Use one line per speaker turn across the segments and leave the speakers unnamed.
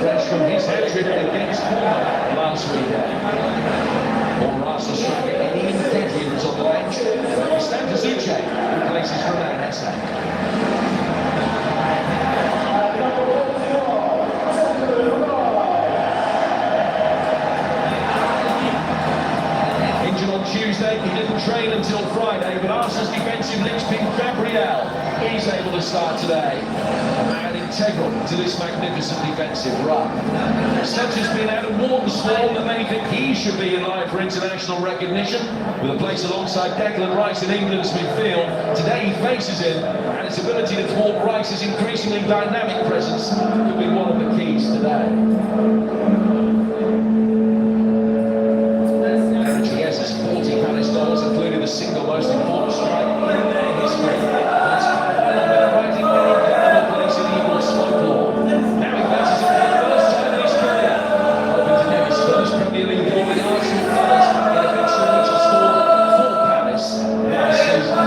fresh from his hat-trick against Bournemouth last weekend. Or Arsenal striker Ian Deadly was on the bench. Stan Zucek replaces Romain Esse. Tuesday, he didn't train until Friday, but Arsenal's defensive linchpin Gabriel is able to start today and integral to this magnificent defensive run. Sledge has been out of Morton's form that many think he should be in line for international recognition, with a place alongside Declan Rice in England's midfield. Today he faces him, and his ability to thwart Rice's increasingly dynamic presence could be one of the keys today. Including the single most important strike in their history. That's writing many valuable place in Eagles folklore. Now he faces it for the first time in his career, hoping to get his first Premier League goal with Arsenal colours in a fixture which will score for Palace this season.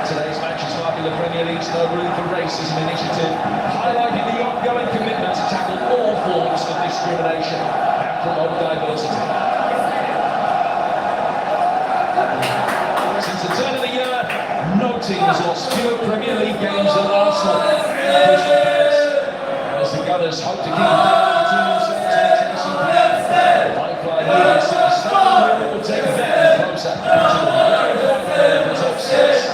Today's match is marking the Premier League's No Room for Racism initiative, highlighting the ongoing commitment to tackle all forms of discrimination and promote diversity. Since the turn of the year, no team has lost fewer Premier League games than Arsenal and Crystal Palace. As the Gunners hope to keep the team themselves in the chasing play, Lifeline Media City Stadium will take them closer to the top six.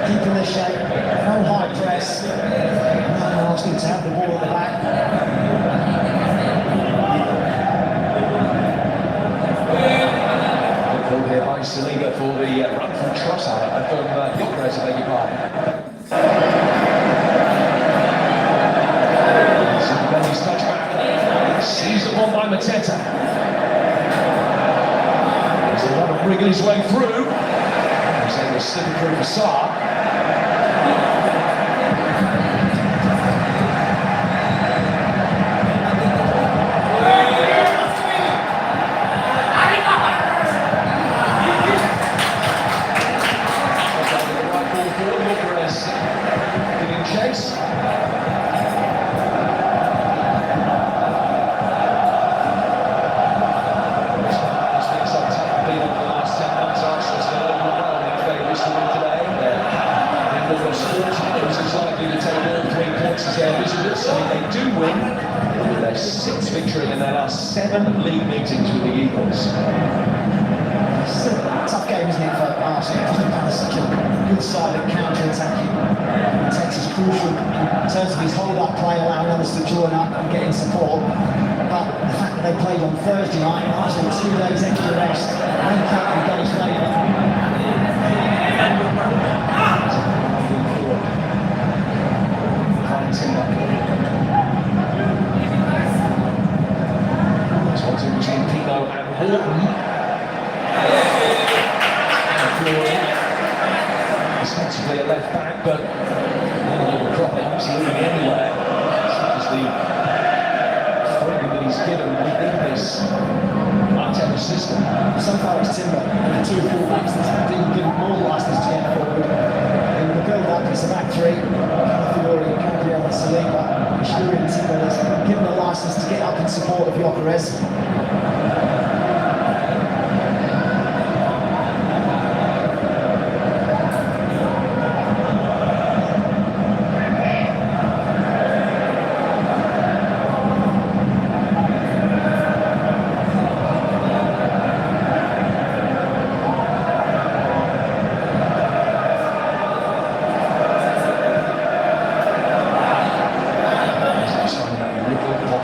Keeping the shape, no high press, no asking to have the ball at the back.
Called here by Saliba for the run from Trossard, from Gyökeres, I beg your pardon. Benny's touchback, seized upon by Mateta. He's able to wriggle his way through. He's able to slip it through for Sarr. Chase. They do win with their 6th victory in their last 7 league meetings with the Eagles.
Tough game, isn't it, for Arsenal? Crystal Palace such a good side at counter-attacking. Tex is crucial in terms of his hold-up play, allowing others to join up and getting support. But the fact that they played on Thursday night, Arsenal 2 days extra rest, went out and got his favour.
crop absolutely anywhere. It's the freedom that he's given within this Arteta system.
So far it's Timber and the two full-backs that's been given more licence to get forward. In the build-up, it's a back three. Fiore, Gabriel and Saliba. Shuri and Timber has given a licence to get up in support of Gyökeres.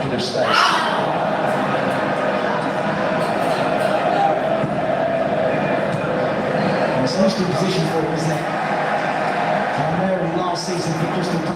Of space.
It's an interesting position for him, isn't it? Primarily last season for Crystal Palace.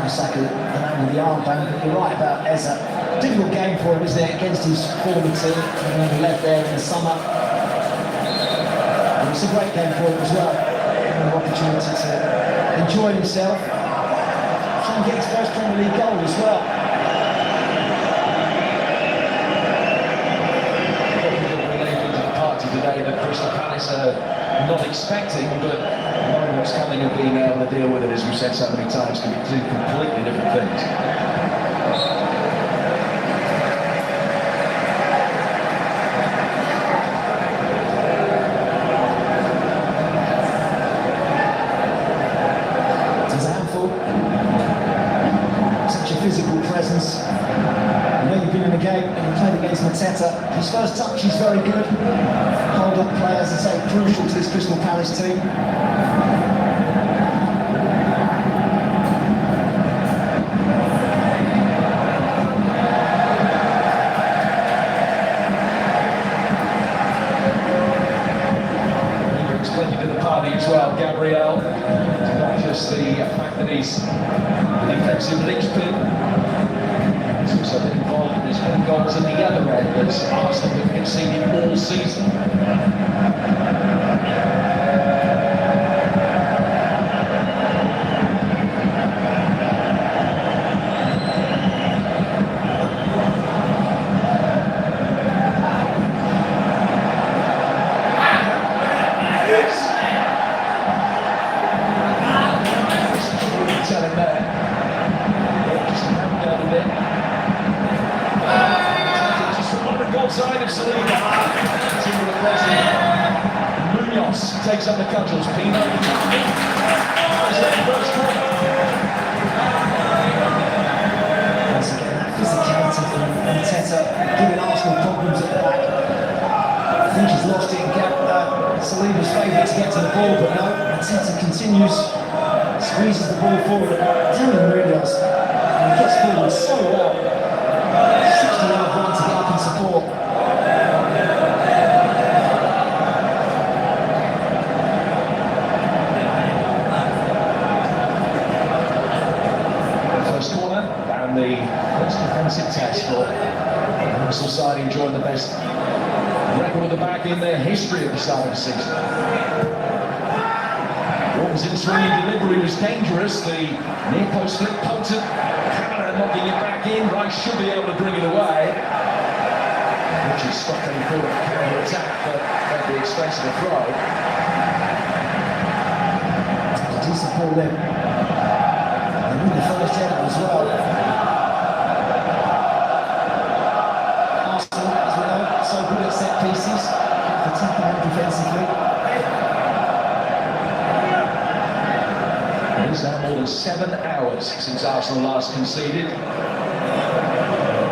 Saka, the man with the armband, but you're right about Eza. Difficult game for him, isn't it, against his former team, when he left there in the summer. And it's a great game for him as well. An opportunity to enjoy himself, try and get his first Premier League goal as well.
Party today that Crystal Palace are not expecting, but knowing what's coming and being able to deal with it, as we've said so many times, can be two completely different things.
It's a handful. Such a physical presence. I know you've been in a game and you played against Mateta. His first touch is very good. Hold-up play, as I say, crucial to this Crystal Palace team.
As well, Gabriel, not just the fact that he's the defensive linchpin, he's also been involved in his own goals at the other end that's Arsenal have conceded all season. Telling there. Just hammed down a bit. Just from one of the goal side of Saliba. takes up the cudgels. Pino.
Once again, that physicality from Teta giving Arsenal problems at the back. I think he's lost it in Saliba's favour to get to the ball, but no, Teta continues, squeezes the ball forward. Dylan Munoz, and he gets forward so well. 60-yard run to get up and support.
First corner, and the first defensive test for the Arsenal side, enjoying the best record of the back in their history at the start of the season. Wall's in-swinging delivery was dangerous. The near post flip potent. Camera knocking it back in. Rice should be able to bring it away. Richard stopped any thought of counter-attack, but at the expense of a throw.
A decent ball there. They win the first header as well. Arsenal, as we know, so good at set pieces, attacking and defensively.
It is now more than 7 hours since Arsenal last conceded.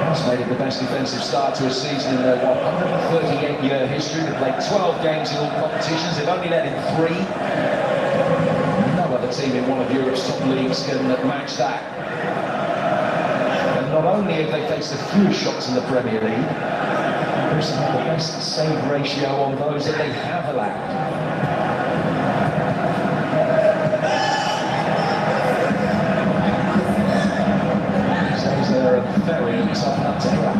It's made it the best defensive start to a season in their 138-year history. They've played 12 games in all competitions. They've only let in 3. No other team in one of Europe's top leagues can match that. And not only have they faced the fewest shots in the Premier League, they also have the best save ratio on those that they have allowed. They're a very tough nut to crack.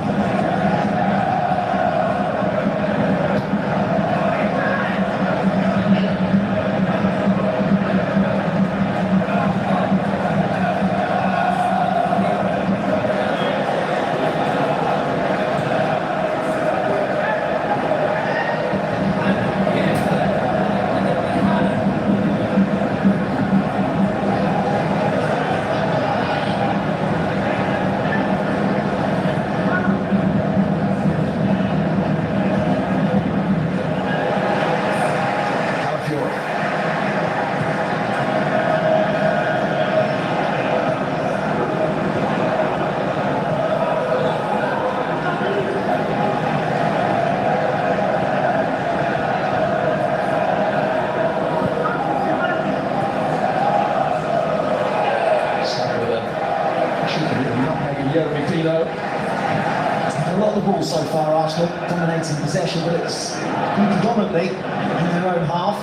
A lot of the ball so far, Arsenal dominating possession, but it's been predominantly in their own half.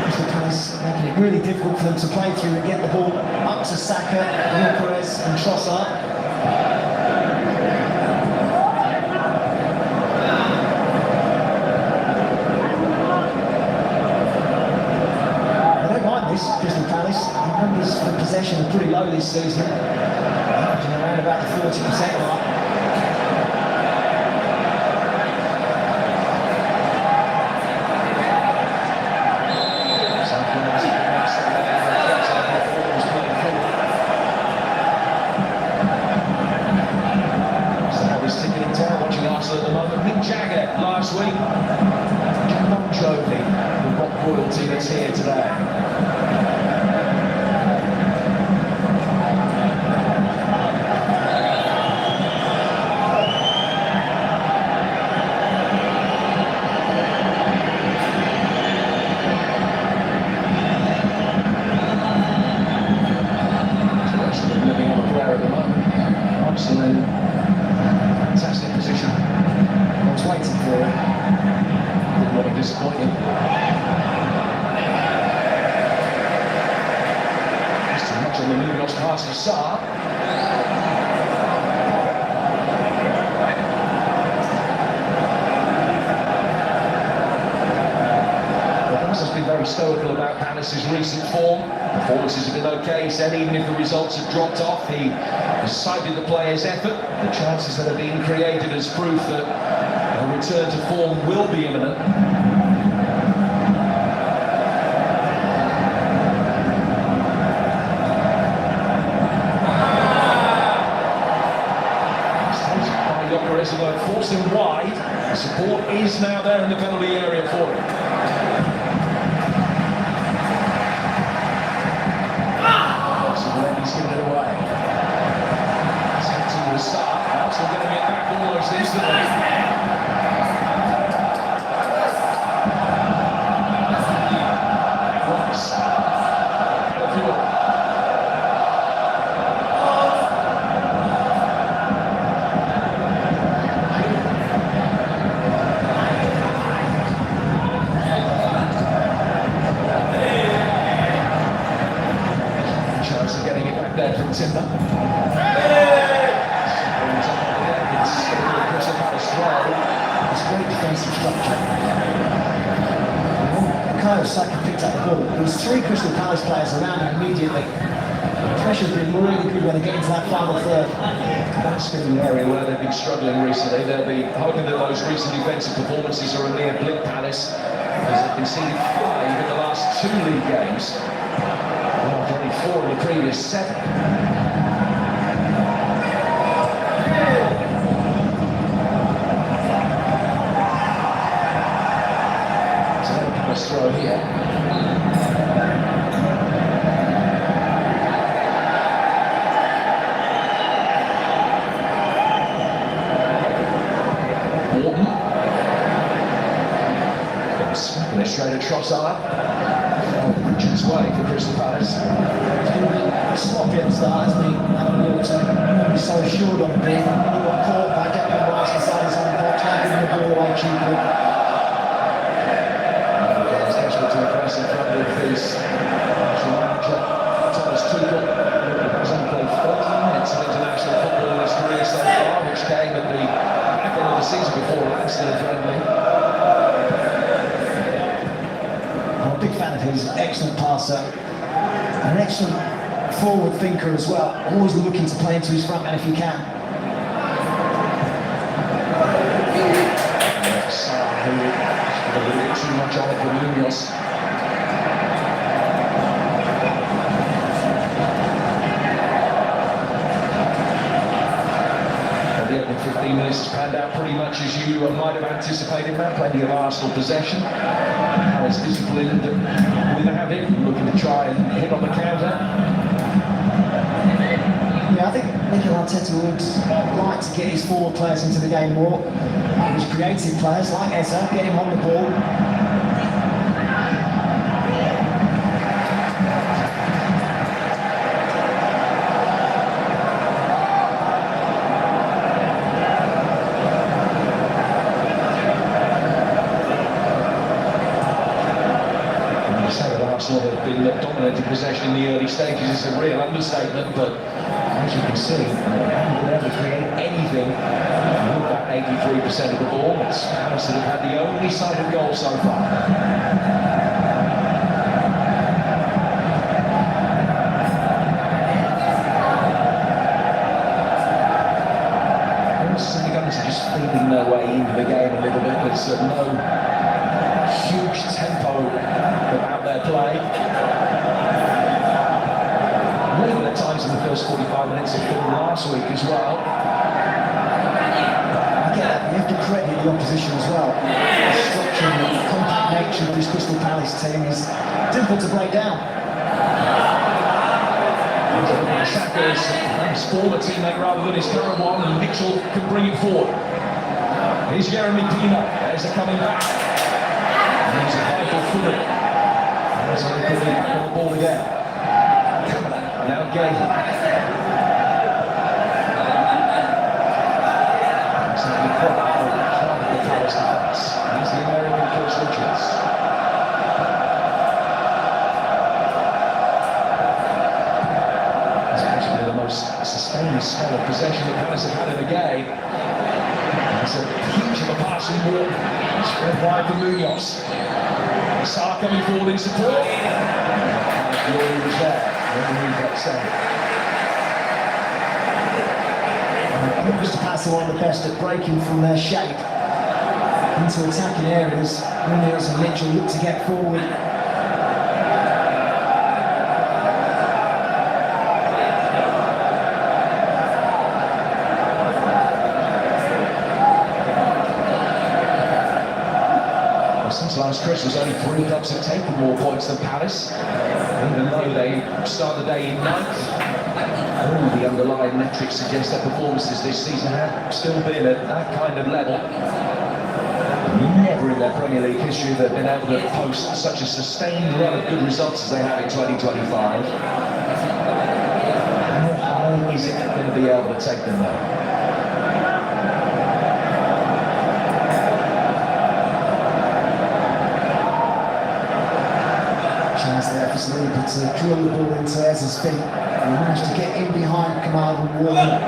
Crystal Palace making it really difficult for them to play through and get the ball up to Saka, Perez and Trossard. Crystal Palace, the numbers for possession are pretty low this season, around about the 40% mark.
So now we're sticking it down, watching Arsenal at the moment. Mick Jagger last week, Bon Jovi, the rock royalty that's here today. Fantastic position. I was waiting for it. Didn't want to disappoint him. Just too much on the Munoz pass to Sarr. Has been very stoical about Palace's recent form. Performances have been okay, he said, even if the results have dropped off. He has cited the players' effort, the chances that are being created as proof that a return to form will be imminent. By Gyökeres, although it forced him wide, the support is now there in the penalty area for him. Timber.
It's great defensive structure. Bukayo Saka picked up the ball. There was 3 Crystal Palace players around him immediately. The pressure's been really good when they get into that final third.
That's been the area where they've been struggling recently. They'll be hoping that those recent defensive performances are a mere blip, Palace, as they've conceded 5 in the last 2 league games. Well, only 4 in the previous 7. Throw here. Morton. Smacking it straight at Trossard. Richard's way for Crystal Palace.
He's been a bit sloppy at the start, hasn't he? Not so assured on the ball. He got caught by getting the right inside his own box, now giving the ball away cheaply.
To impress in front of his manager, Thomas Tuchel, who has only played 30 minutes of international football in his career so far, which came at the back end of the season before Lansdowne friendly.
I'm a big fan of his, excellent passer, an excellent forward thinker as well, always looking to play into his front man if he can.
Who a little bit too much on it for Munoz. The opening 15 minutes has panned out pretty much as you might have anticipated, man. Plenty of Arsenal possession. Palace disciplined with a habit, looking to try and hit on the counter.
Yeah, I think Mikel Arteta would like to get his forward players into the game more. His creative players like Eza, get him on the ball.
Arsenal have been dominating possession in the early stages is a real understatement, but as you can see, they haven't been able to create anything with that 83% of the ball. It's Palace that have had the only sight of goal so far. The Gunners are just feeling their way into the game a little bit. There's no huge tempo about their play. Even at times in the first 45 minutes of film last week as well.
Again, you have to credit the opposition as well. The structure and the compact nature of this Crystal Palace team is difficult to break down.
Saka's former teammate rather than his current one, and Mitchell can bring it forward. Here's Jeremy Pino, as they're coming back. And he's a vital footer. As they put it back on the ball again. Now Gay. Exactly the Palace defence. He's the American Chris Richards. It's actually the most sustained spell of possession that Palace have had in the game. It's a huge of a passing walk. Spread wide for Munoz. Sarr coming forward in support. Glory was there.
Crystal Palace are one of the best at breaking from their shape into attacking areas. Munoz and Mitchell look to get forward.
Since last Christmas, only 3 clubs have taken more points than Palace, even though they start the day in 9th. All the underlying metrics suggest their performances this season have still been at that kind of level. Never in their Premier League history they've been able to post such a sustained run of good results as they have in 2025. How high is it going to be able to take them though?
Chance there for Saliba to drill the ball into Ez's feet. He managed to get in behind Kamara and Warren.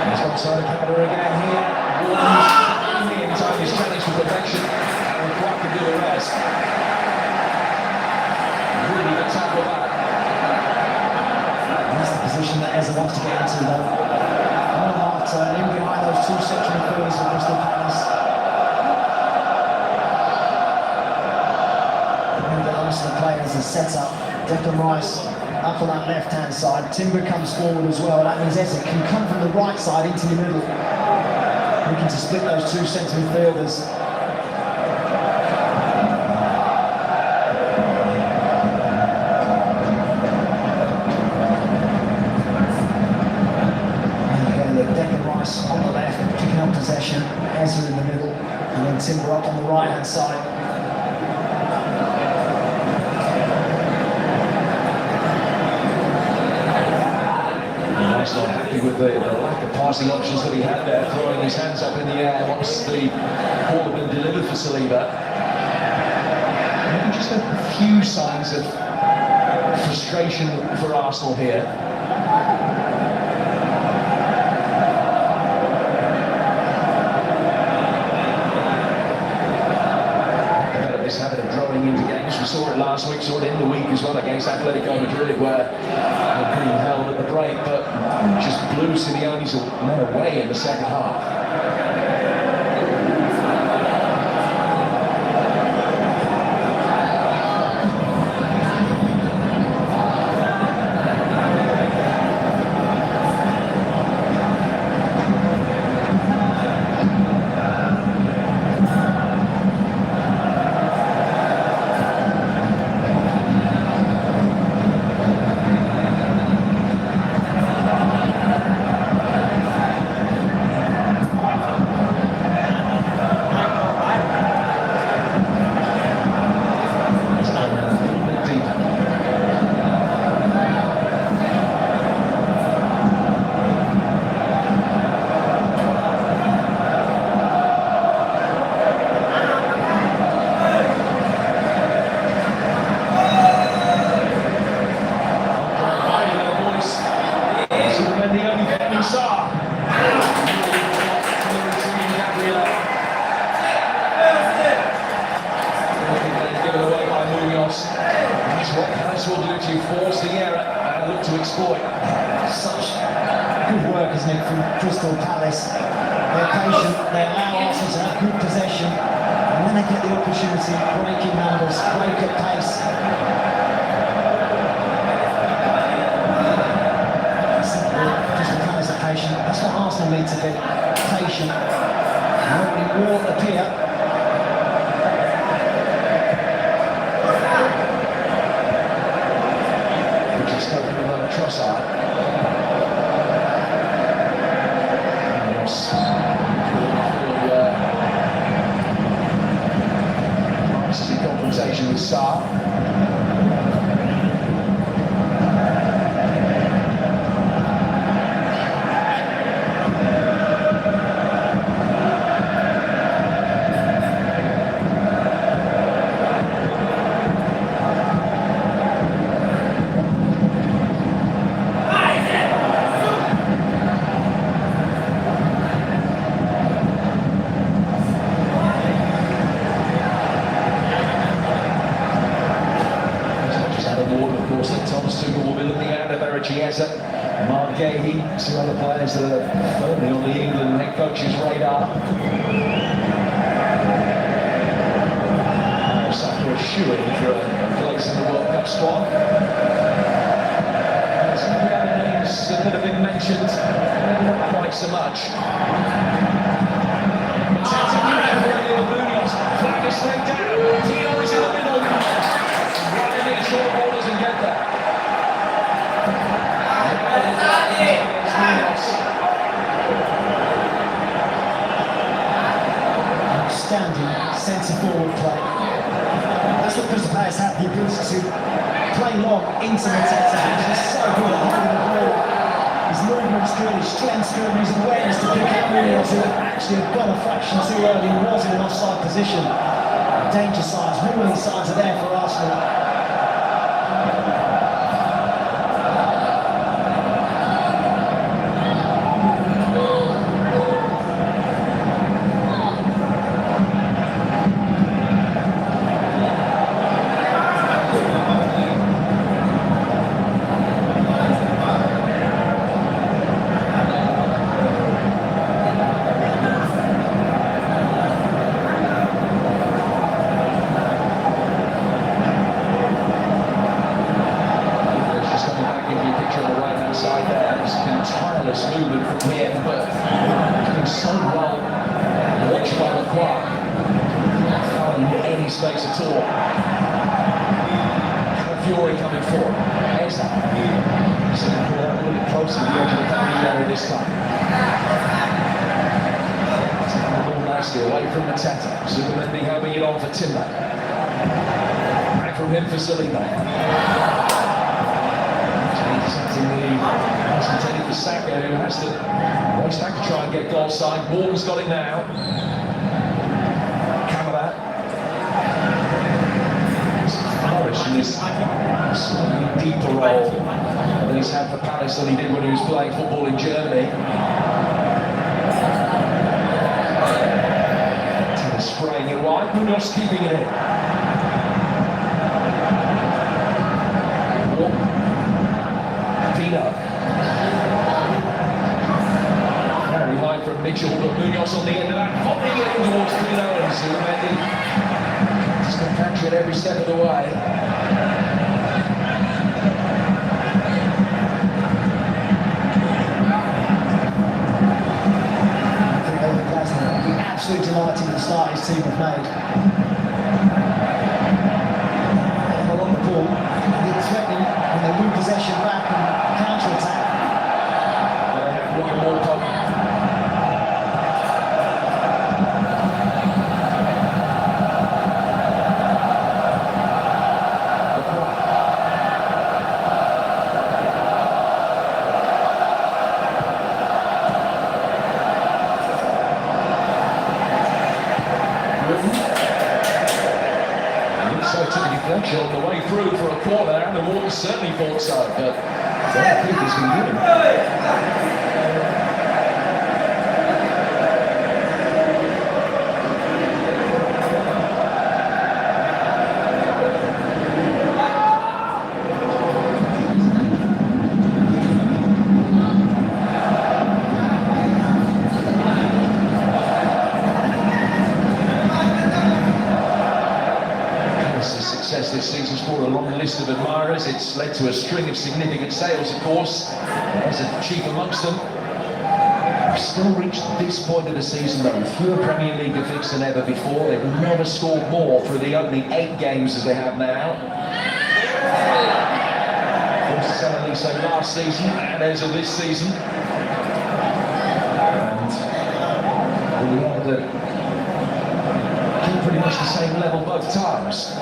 He's got side counter again here. Warren in the time his challenge for protection. And Clark can do the rest. Really good tackle that.
That's the position that Eze wants to get into though. On a half turn, in behind those two central midfielders for Crystal Palace. The players are set up. Declan Rice up on that left hand side. Timber comes forward as well. That means Eze can come from the right side into the middle, looking to split those two centre midfielders. And again, Declan Rice on the left, picking up possession. Eze in the middle, and then Timber up on the right hand side.
Not happy with the lack of passing options that he had there, throwing his hands up in the air once the ball had been delivered for Saliba. Maybe just a few signs of frustration for Arsenal here. This habit of drawing into games. We saw it last week, saw it in the week as well against Atletico Madrid, where they're being held at the break, but just blew Simeone's men away in the second half.
Such good work, isn't it, from Crystal Palace. They're patient, they allow Arsenal to have good possession, and when they get the opportunity, breaking numbers, break at pace. Crystal Palace are patient. That's what Arsenal need to be, patient. And when we will appear, Trossard. Nice compensation with Sarr. Chiesa, Margay, two other players that are firmly on the England head coach's radar. Saka is shooing for a place in the World Cup squad. Some of the other names that have been mentioned, not quite so much. Flag is straight down. Tino is in the middle. Right in short ball doesn't get there. Outstanding centre-forward play. That's what Crystal Palace have the ability to play long into the attack. He's so good at holding the ball. His movement's good, his strength's good, his awareness to pick out Munoz, who actually had got a fraction too early and was in an offside position. Danger signs, warning signs are there for Arsenal.
all. Fury coming forward. There's that. So a little bit closer to the edge of the penalty area this time. Taking the ball nicely away from Mateta. Zubimendi having it on for Timber. Back from him for Saliba. Intercepting the intended for Saka, who has to race back to try and get goal side. Morgan's got it now. Camera. In this slightly deeper role than he's had for Palace than he did when he was playing football in Germany. Tennis spraying it wide, Munoz keeping it in. Pino. Very high from Mitchell, but Munoz on the end of that, popping it in towards Pino and Zubimendi. Just going to catch it every step of the way.
Absolutely delighting the start his team have made. Along the ball, they're threatening when they win possession back and counter-attack.
They have one more pop. On the way through for a corner, and the Morgan certainly thought so, but I think he's been given. This season's brought a long list of admirers. It's led to a string of significant sales, of course. There's a chief amongst them. We've still reached this point of the season, though, with fewer Premier League defeats than ever before. They've never scored more through the opening 8 games as they have now. First Saturday, so last season, and as of this season. And we have pretty much the same level both times.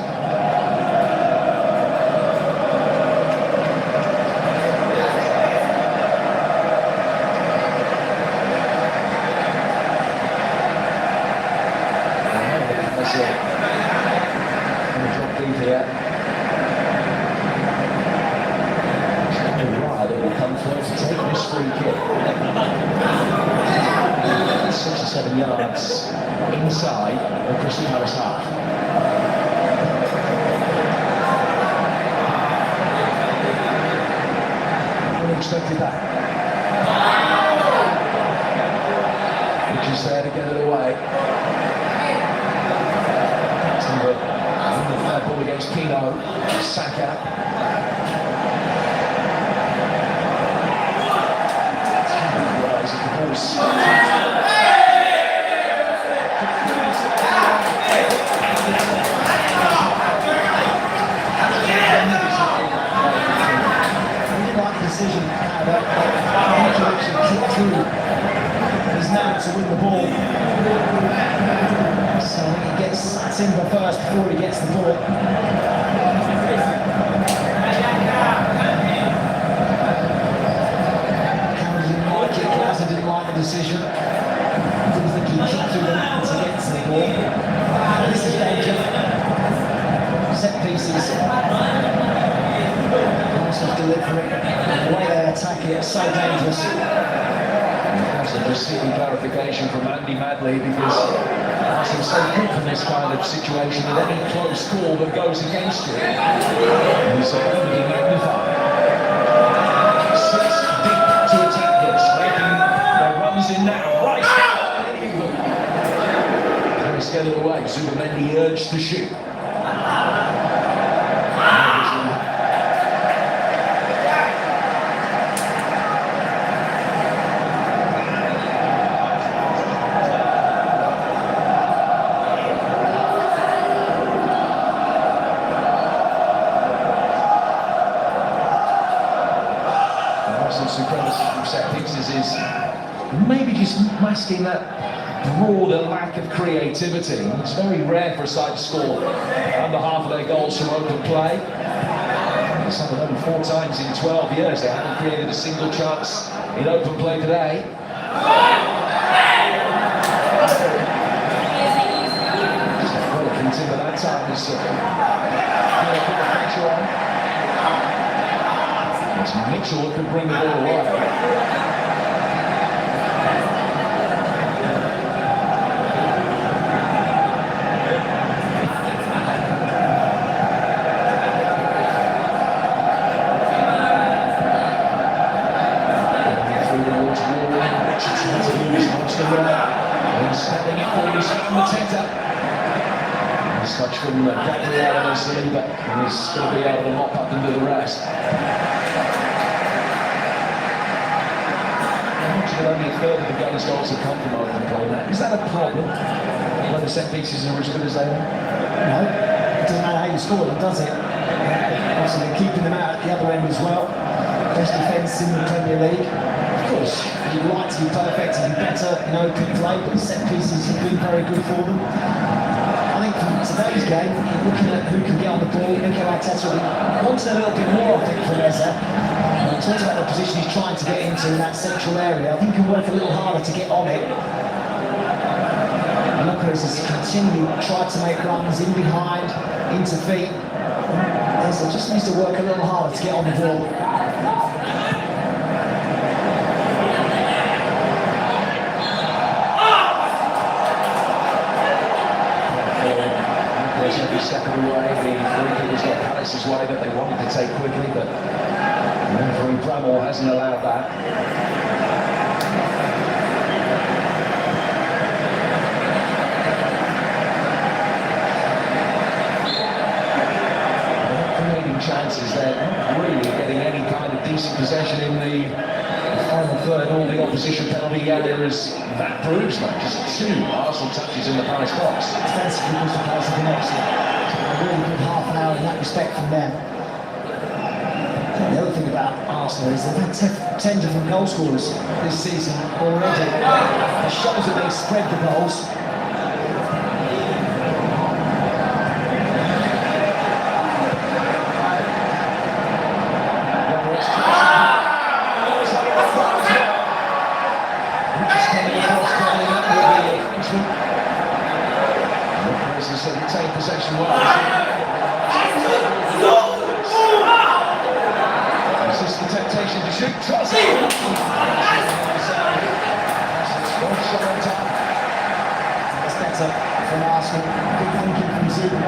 Yards inside the Crystal Palace half. Unexpected that. Which is there to get it away. Timber in the third ball against Pino. Saka. Rise at the ball.
Decision that actually kick through is now to win the ball. So he gets Timber first before he gets the ball. Cameron didn't like it, Glazer didn't like the decision. Didn't think he kicked through the line to get to the ball. This is danger. Set pieces. Delivery, the way they attack it, it's so dangerous.
That's a receiving clarification from Andy Madley, because it's so good from this kind of situation that any close call that goes against you is only magnified. 6 deep to attack this, making their runs in now, right now. Paris get it away, Zubimendi urged to shoot. Arsenal's supremacy from set pieces is maybe just masking that broader lack of creativity. It's very rare for a side to score under half of their goals from open play. It's happened only 4 times in 12 years. They haven't created a single chance in open play today. Timber that time is put the pressure on. It's Mitchell who could bring the ball away. Standing up for his found Mateta. Nice touch from Gabriel and Saliba, and he's going to be able to mop up and do the rest. Unfortunately, only a third of the Gunners' goals have come from open play. Is that a problem when the set pieces are as good as they are?
No, it doesn't matter how you score them, does it? Obviously, they're keeping them out at the other end as well. Best defence in the Premier League. Of course, you'd like to be perfect and be better in open play, but the set pieces have been very good for them. I think from today's game, you're looking at who can get on the ball. Mikel Arteta wanted a little bit more, I think, from Eze. Talked about the position he's trying to get into in that central area. I think he can work a little harder to get on it. Lucas has continually tried to make runs in behind, into feet. Eze just needs to work a little harder to get on the ball.
Every step of the way, the free kick was got Palace's way that they wanted to take quickly, but referee Bramall hasn't allowed that. They're not creating chances, they're not really getting any kind of decent possession in the final third. All the opposition penalty areas, that proves that. Just 2 Arsenal touches in the Palace box.
Defensively, was the Palace have been excellent. A really good half an hour in that respect from them. The other thing about Arsenal is they've had 10 different goal scorers this season already. It shows that they spread the goals.
Take possession well. Resist the temptation to shoot. It's better from Arsenal. Good thinking from Zuba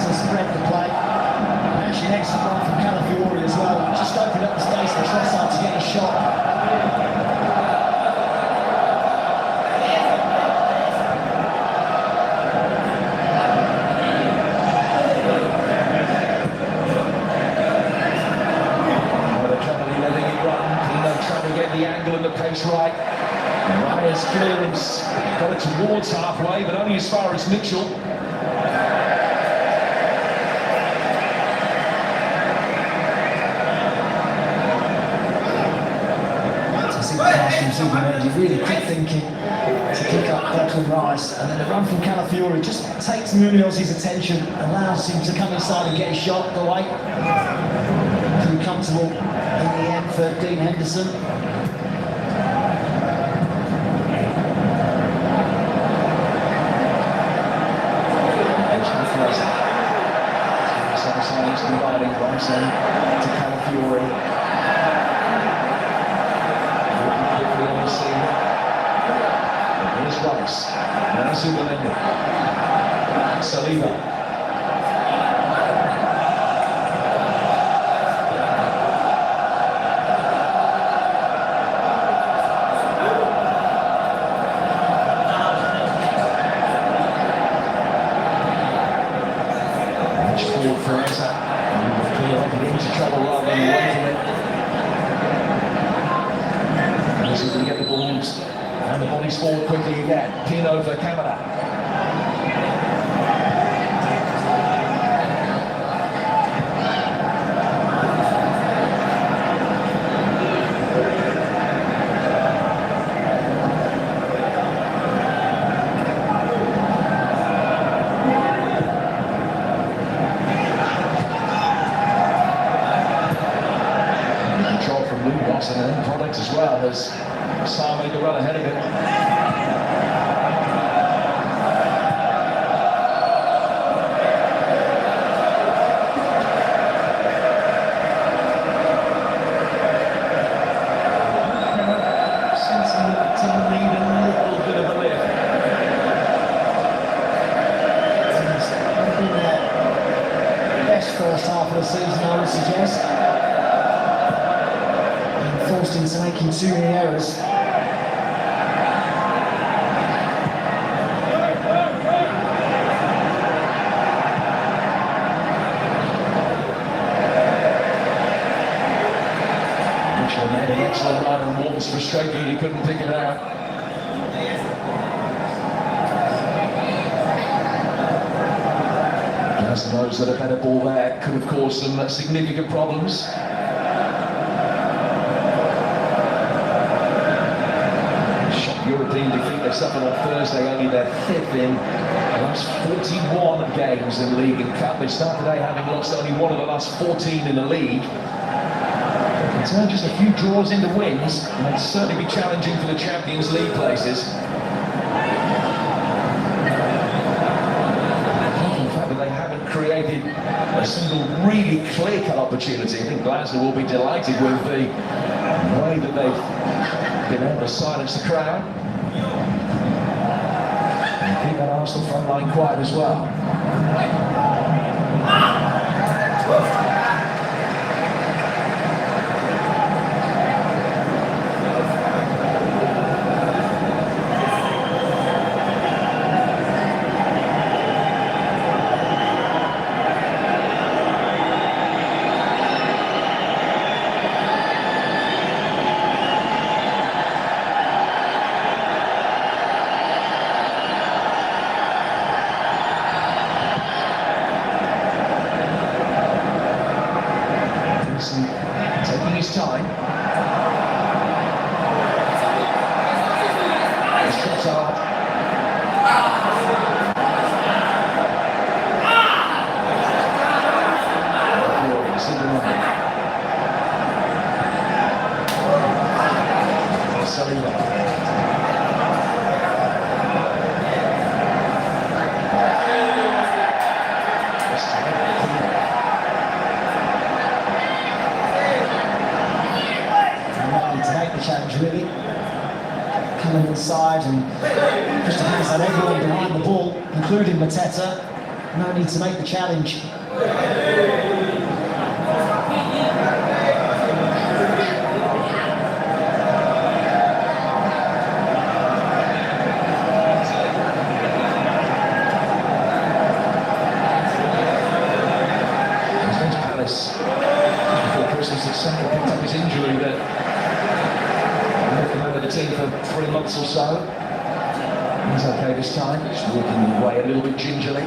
to spread the play. And actually an excellent run from Calafiori as well. Just opened up the space for Trossard to get his shot. The angle and the pace right. Raya's clearance got it towards halfway, but only as far as Mitchell.
To see the pass from Zubimendi, really quick thinking to pick up Declan Rice, and then the run from Calafiori just takes Munoz's attention, allows him to come inside and get a shot away. Pretty comfortable in the end for Dean Henderson.
Dividing Rice to Calafiori. Quickly on the scene. Here's Rice. Now Zubimendi. Saliba. Forward for Eze. Into trouble rather than away from it. And he's going to get the balls and the bodies forward quickly again. Pino for Kamara. Palace and an end product as well as Sarr made the run ahead of him.
First half of the season, I would suggest. And forced into making too many errors.
Mitchell made an excellent run and Morton's frustrated he couldn't pick it out. Just knows that a better ball there could have caused some significant problems. Shock European defeat they suffered on Thursday, only their fifth in the last 41 games in League and Cup. They start today having lost only one of the last 14 in the league. They can turn just a few draws into wins, and they'll certainly be challenging for the Champions League places. Created a single really clear-cut opportunity. I think Glasgow will be delighted with the way that they've been able to silence the crowd and keep that Arsenal front line quiet as well. Taking his time. His shots are.
Challenge really coming inside and just against that everyone behind the ball, including Mateta. No need to make the challenge.
Against Palace before Christmas, that Saka picked up his injury that over the team for 3 months or so. He's okay this time, just walking away a little bit gingerly.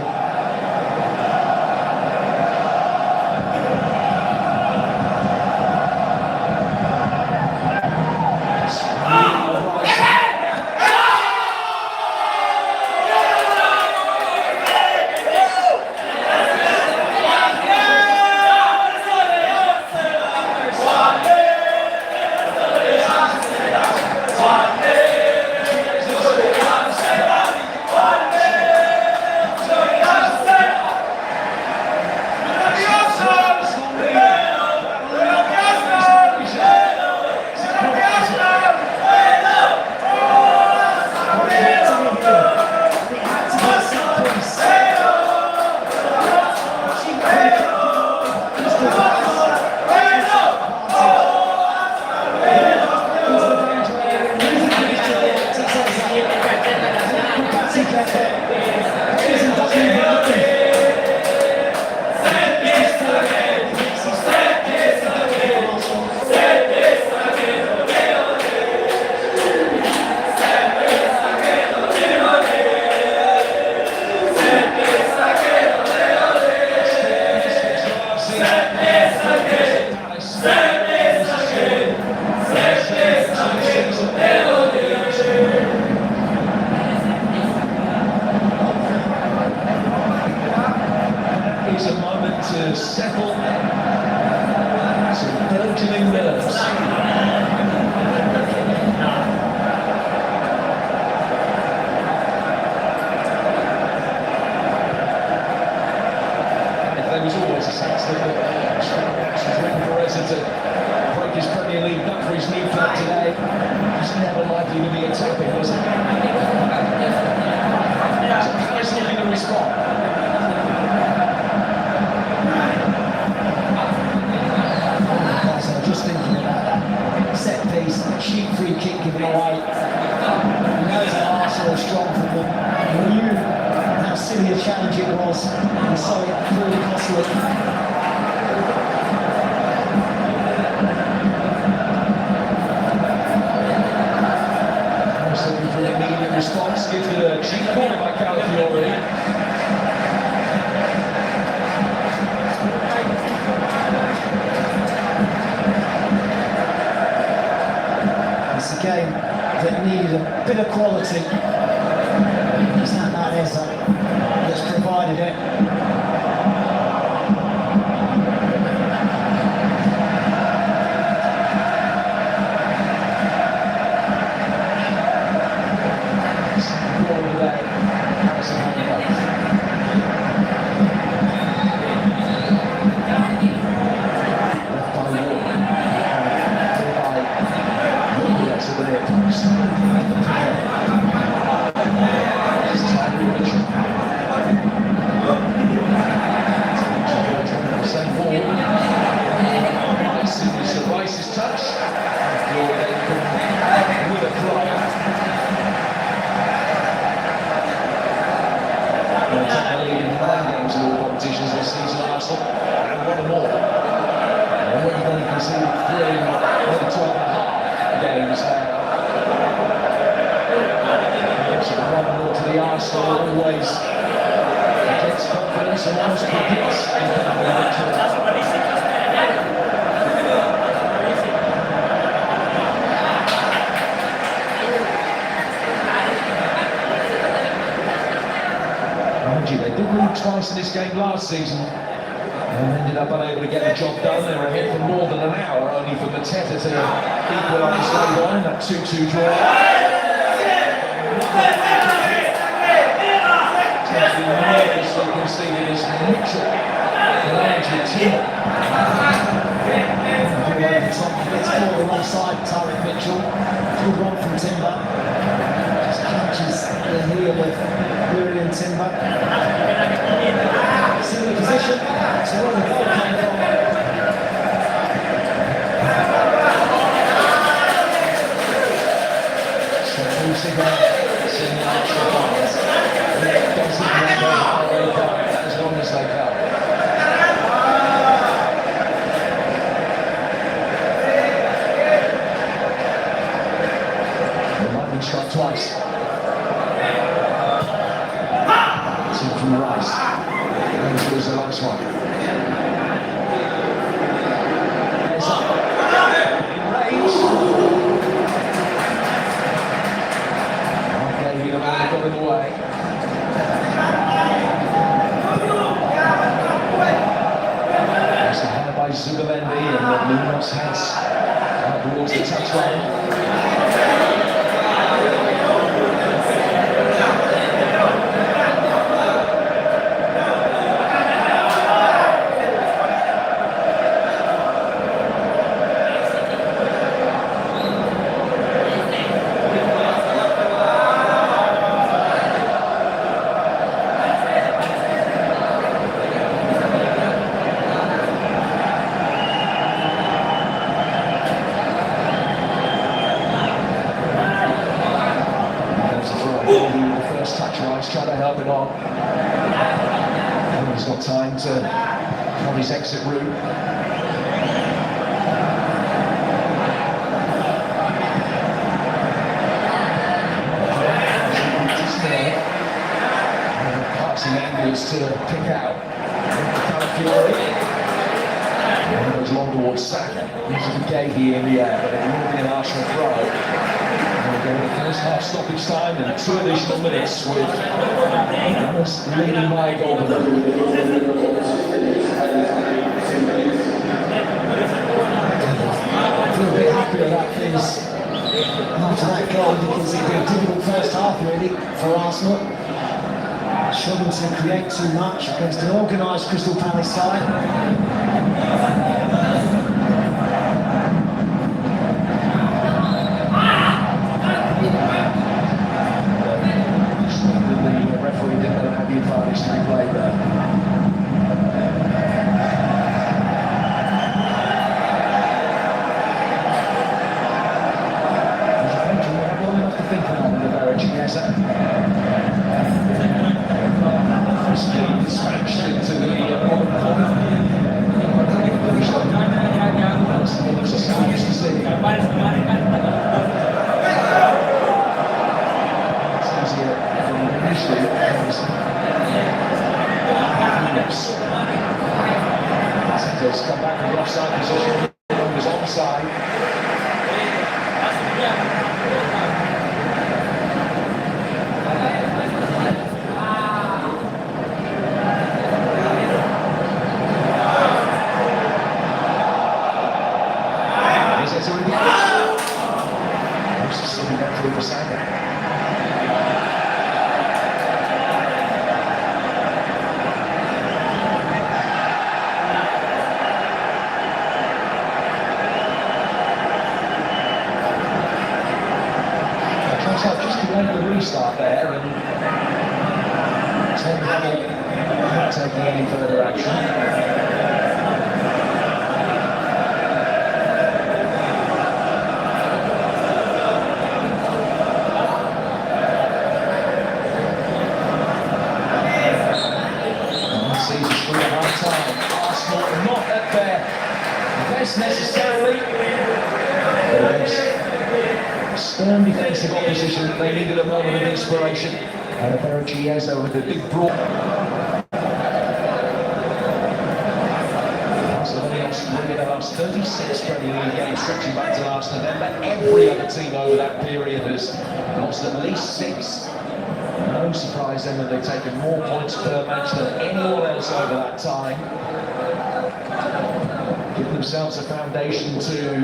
to settle some burgeoning nerves. likely to be attacking, was it? So Palace looking to respond.
So just thinking about that set piece, cheap free kick given away. He knows that Arsenal are strong for them. He knew how silly a challenge it was, and so it really costly.
Looking for an immediate response, gives it a cheap corner by Calafiori.
It's a game that needed a bit of quality. It's not that Eza that's provided it.
Competitions this season, Arsenal, and one more. And when you're going to concede 3 in 12 and a half games now. So 1-0 to the Arsenal, always gets confidence and almost predicts a They did win twice in this game last season and ended up unable to get the job done. They were ahead for more than an hour, only for Mateta to equalise later on in that 2-2 draw. Totally nervously conceded as Mitchell lands with Timber. Gets caught alongside Tyrick Mitchell. Good run from Timber. Just catches the heel of Muriel Timber. See the position. So where the goal came from. So Usiga seeing the Arsenal players. They doesn't matter how they go, as long as they go. Shot twice. Two from the right. And here's the last one. It's up. In range. Okay, the man got in the way. There's the hair by Zubimendi, and Munoz heads towards the touchline. Trying to help it on. He's got time to on his exit route. Passing angles to pick out Calafiori. One goes long towards Saka. Uses the Gahey in the air, but it will be an Arsenal throw. The first half stoppage time and 2 additional minutes with Ramos leading by a goal. A little bit happy about things after that goal because it's been a difficult first half really for Arsenal. Struggling to create too much against an organised Crystal Palace side. back in the offside position. It was onside. Just delayed the restart there and not taking any further action. Season 3 at half time. Arsenal not at their best necessarily. Stern defensive opposition. They needed a moment of inspiration. And a pair of Chiesa with a big brawl. Barcelona their last 36 Premier League games stretching back to last November. Every other team over that period has lost at least 6. No surprise then that they've taken more points per match than anyone else over that time. Give themselves a foundation to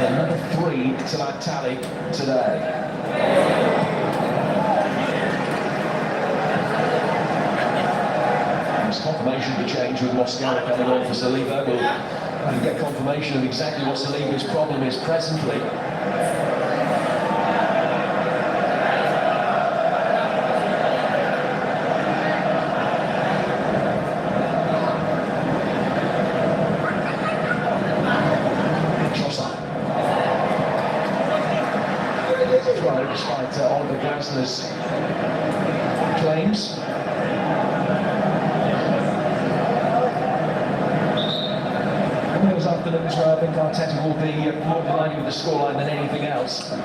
number 3 to that tally today. There's confirmation of the change with Moscow coming on for Saliba. We'll get confirmation of exactly what Saliba's problem is presently. Despite Oliver Glasner's claims. One of those afternoons where I think Arteta will be more delighted with the scoreline than anything else.
He'll be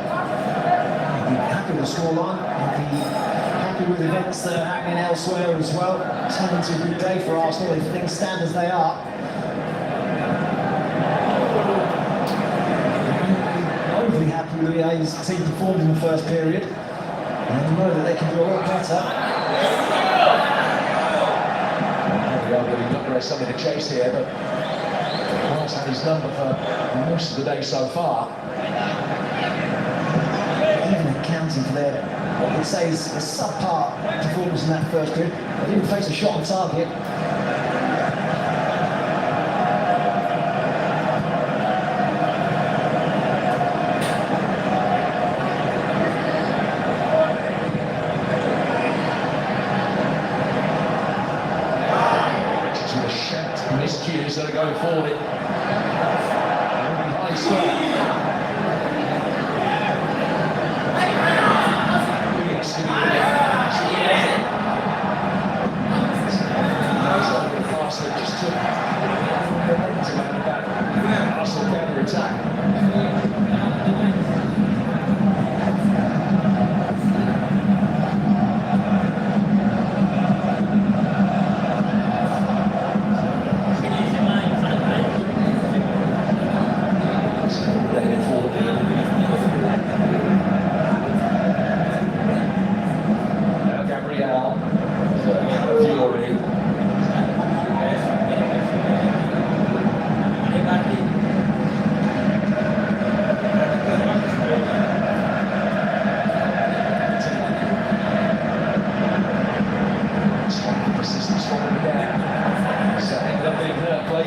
happy with the scoreline, he'll be happy with events that are happening elsewhere as well. Turn into a good day for Arsenal if things stand as they are. Overly happy with the way his team performed in the first period, and they know that they can do a lot better.
We are getting under something to chase here, but Miles had his number for most of the day so far.
Even accounting for their, what we'd say is a subpar performance in that first period, they didn't face a shot on target.
Miscues that are going forward. High score. Just took momentum out of that Arsenal counter-attack.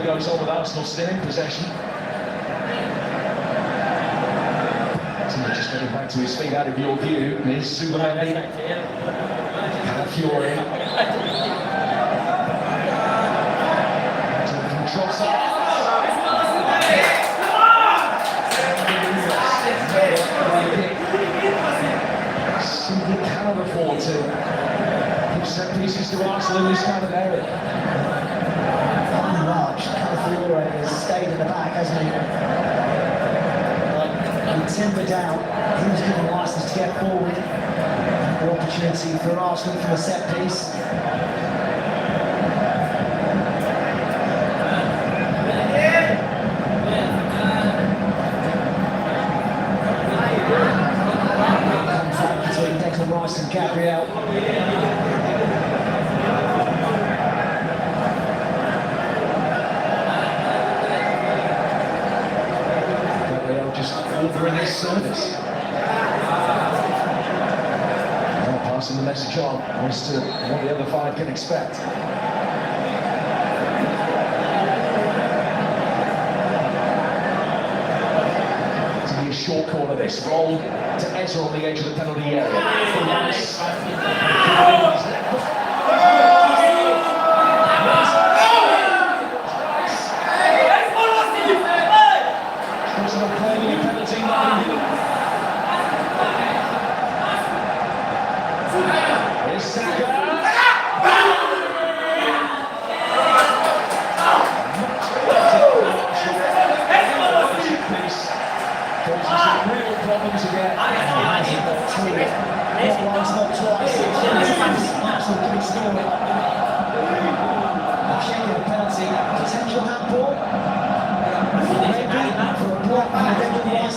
Goes on with Arsenal still in possession. Just getting back to his feet out of your view is Superman. Calafiori. From Trossard. Simply cannot afford to give set pieces to Arsenal in this kind of area.
Calafiori has stayed in the back, hasn't he? He timbered out, he was given licence to get forward. The opportunity for Arsenal from a set piece.
delivering his service. Well, passing the message on as to what the other five can expect. To be a short corner this, roll to Ezra on the edge of the penalty area.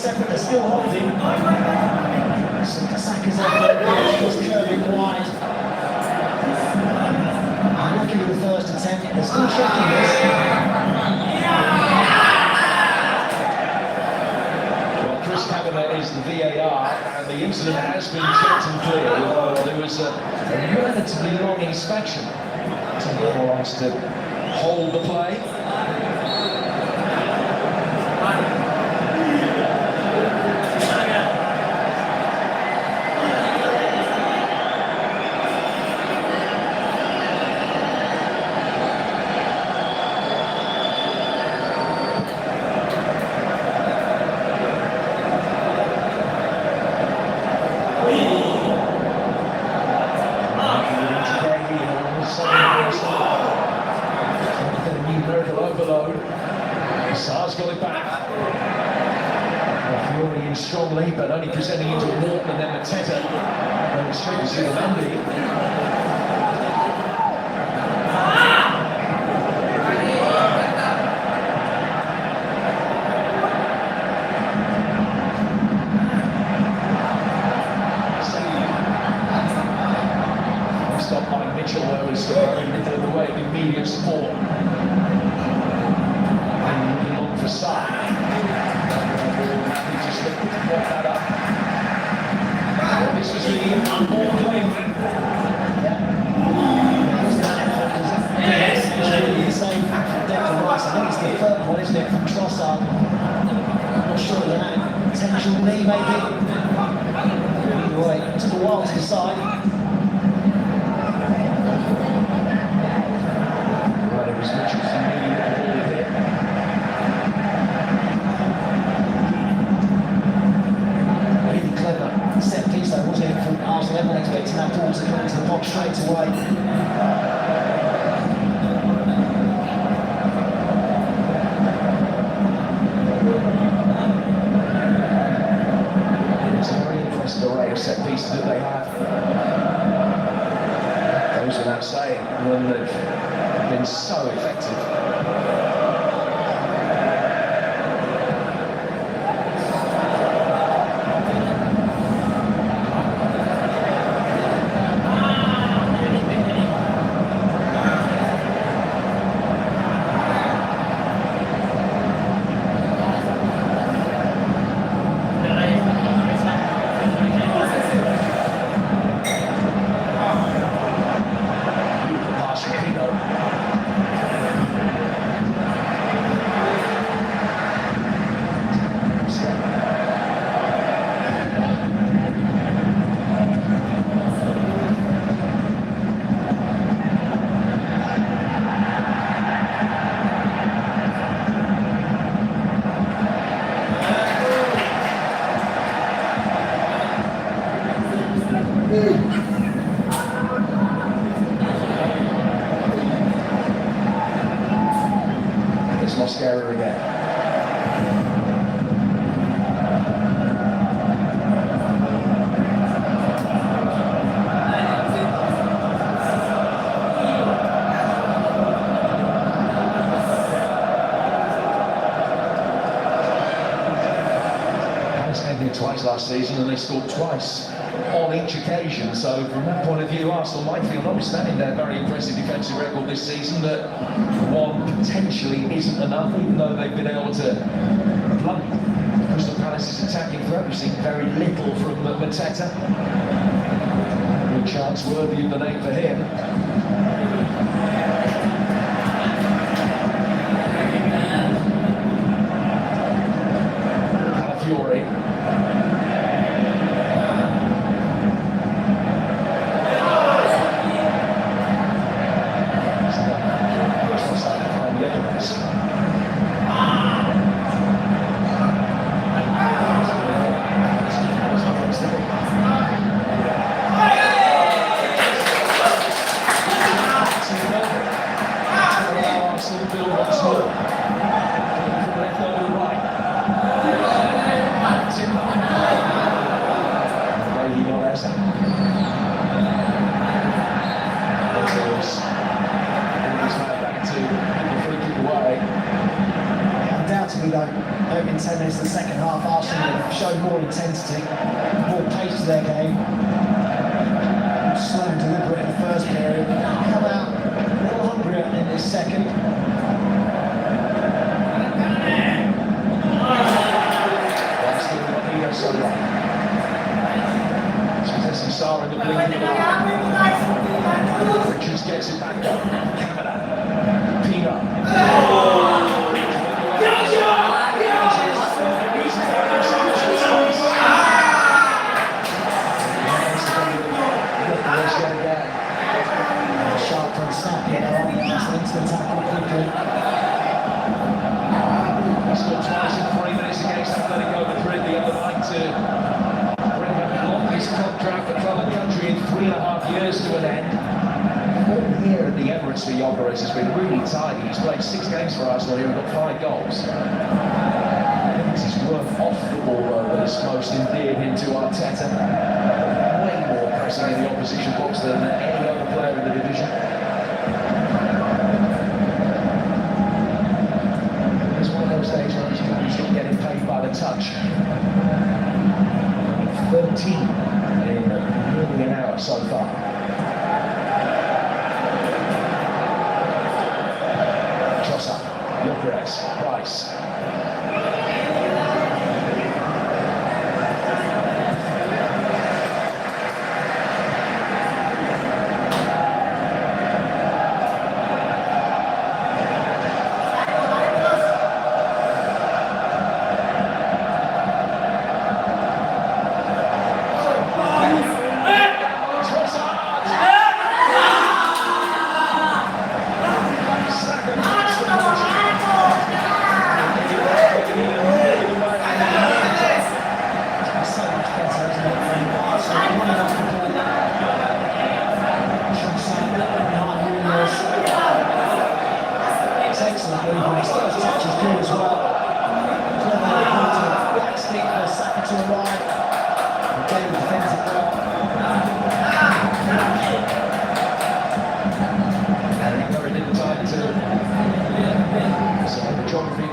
They're still holding. Saka's over there, just curving wide. Looking at the first attempt, they're still checking this.
Well, Chris Kavanagh is the VAR, and the incident has been checked and cleared, although there was a relatively long inspection. Someone wants to hold the play. Sar's got it back. Fury in strongly, but only presenting into Morton and then Mateta. Going straight to Zubimendi. Stopped by Mitchell, who was in the middle of the way of immediate support. For Sarr. He just looked to walk that up. This was the unborn win.
It's really the same from Declan Rice. I think it's the third one, isn't it, from Trossard? I'm not sure of that. Potential knee, maybe. Either way, it took a while to decide.
Right, it was Richardson leading the ball here.
Set piece though, wasn't it, from Arsenal? Everyone expecting that ball to come into the box straight away.
It's a very impressive array of set pieces that they have. Goes without saying, when they've been so effective. It's Mosquera again. Twice last season, and they scored twice on each occasion. So from that point of view, Arsenal might feel, notwithstanding their very impressive defensive record this season, that one potentially isn't enough, even though they've been able to blunt Crystal Palace Palace's attacking threat. We've seen very little from Mateta. Good chance worthy of the name for him. Calafiori.
Undoubtedly, though, opening 10 minutes of the second half, Arsenal have shown more intensity, more pace to their game. Slow and deliberate in the first period, come out a little hungrier in this second.
Sar in the blink of an eye. Richards gets it back up. Kamada. Pino.
Sharp and snappy, instant tackle quickly.
He scored twice in 3 minutes against Atletico Madrid the other night to bring the longest contract for club and country in 3.5 years to an end. All here at the Emirates for Gyökeres has been really tidy. He's played 6 games for Arsenal here and got 5 goals. This is work off the ball though that has most endeared him to Arteta. Way more pressing in the opposition box than any other player in the division. It's one of those days where he's not getting paid by the touch. 13 in nearly an hour so far. Trossard, Gyökeres, Rice.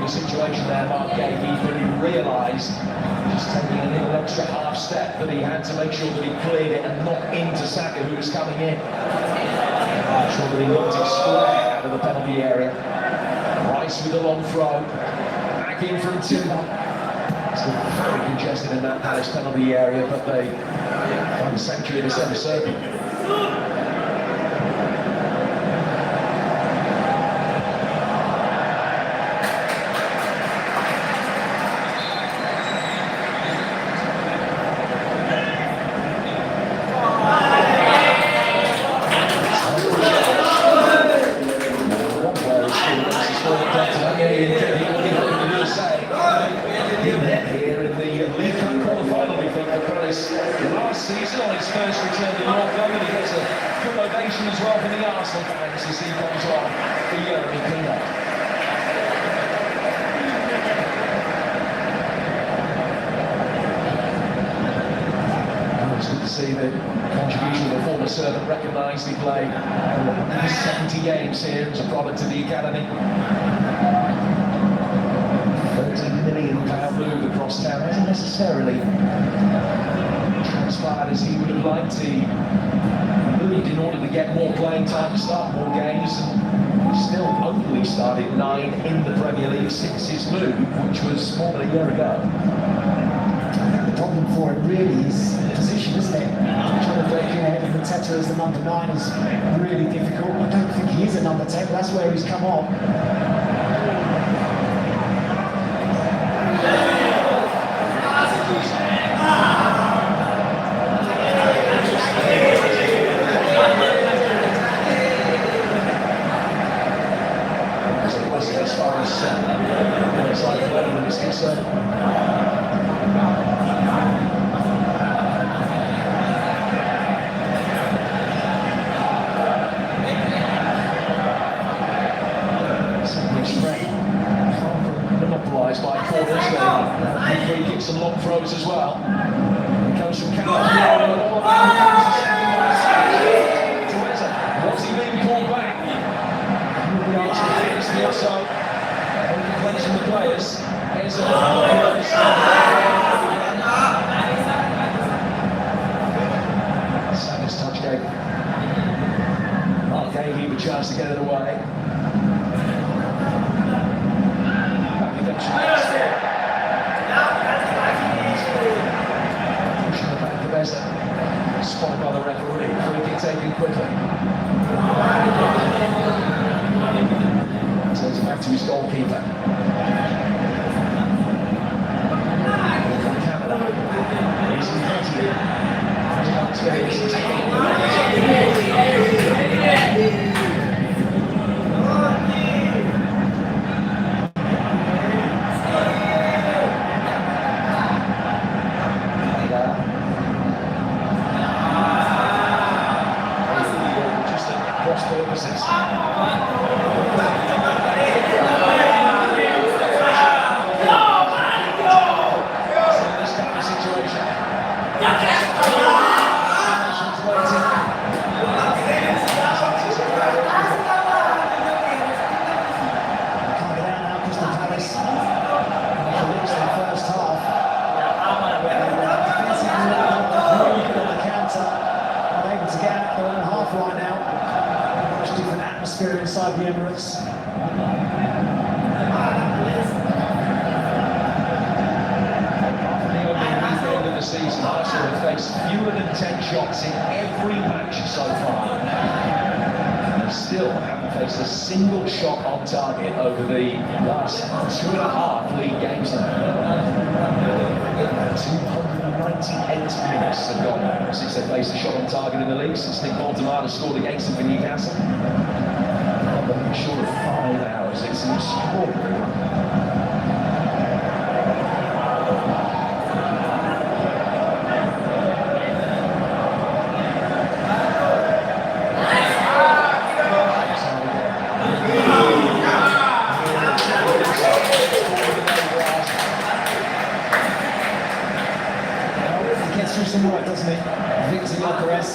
Situation there, Mark gave, he really realised just taking a little extra half step that he had to make sure that he cleared it and not into Saka, who was coming in. I'm sure that he looked it square out of the penalty area. Rice with a long throw, back in from Timber. Still very congested in that Palace penalty area, but they find a sanctuary in the centre circle. Season on his first return to North London, he gets a good ovation as well from the Arsenal fans as he comes on for Yeremy Pino. It's good to see the contribution of the former servant recognised. He played 70 games here as a product of the academy. £13 million move across town hasn't necessarily transpired as he would have liked. He moved in order to get more playing time, to start more games, and Still only started 9 in the Premier League since his move, which was more than a year ago.
The problem for him really is position, isn't it? Trying to break in ahead of Mateta as the number 9 is really difficult. I don't think he is a number 10, but that's where he's come on.
As far as inside the level is concerned. Monopolised by corners there. Free kicks and long throws as well. It comes from Cannavaro. What's he being called back? It's the offside. Complaints from the players. Savage touch gave him a chance to get it away. Pushing the back to Beza. Spotted by the referee. Free kick taken quickly. Turns it back to his goalkeeper. He's invented. Cross purposes.
Right now, much different atmosphere inside the Emirates.
At the end of the season, Arsenal have faced fewer than 10 shots in every match so far. And still haven't faced a single shot on target over the last 2.5 league games. 298 minutes have gone since they faced a shot on target in the league, since Nick Baltimore scored against them for Newcastle. Short of 5 hours, it's an extraordinary run.
Some work, doesn't it? Victor Gyökeres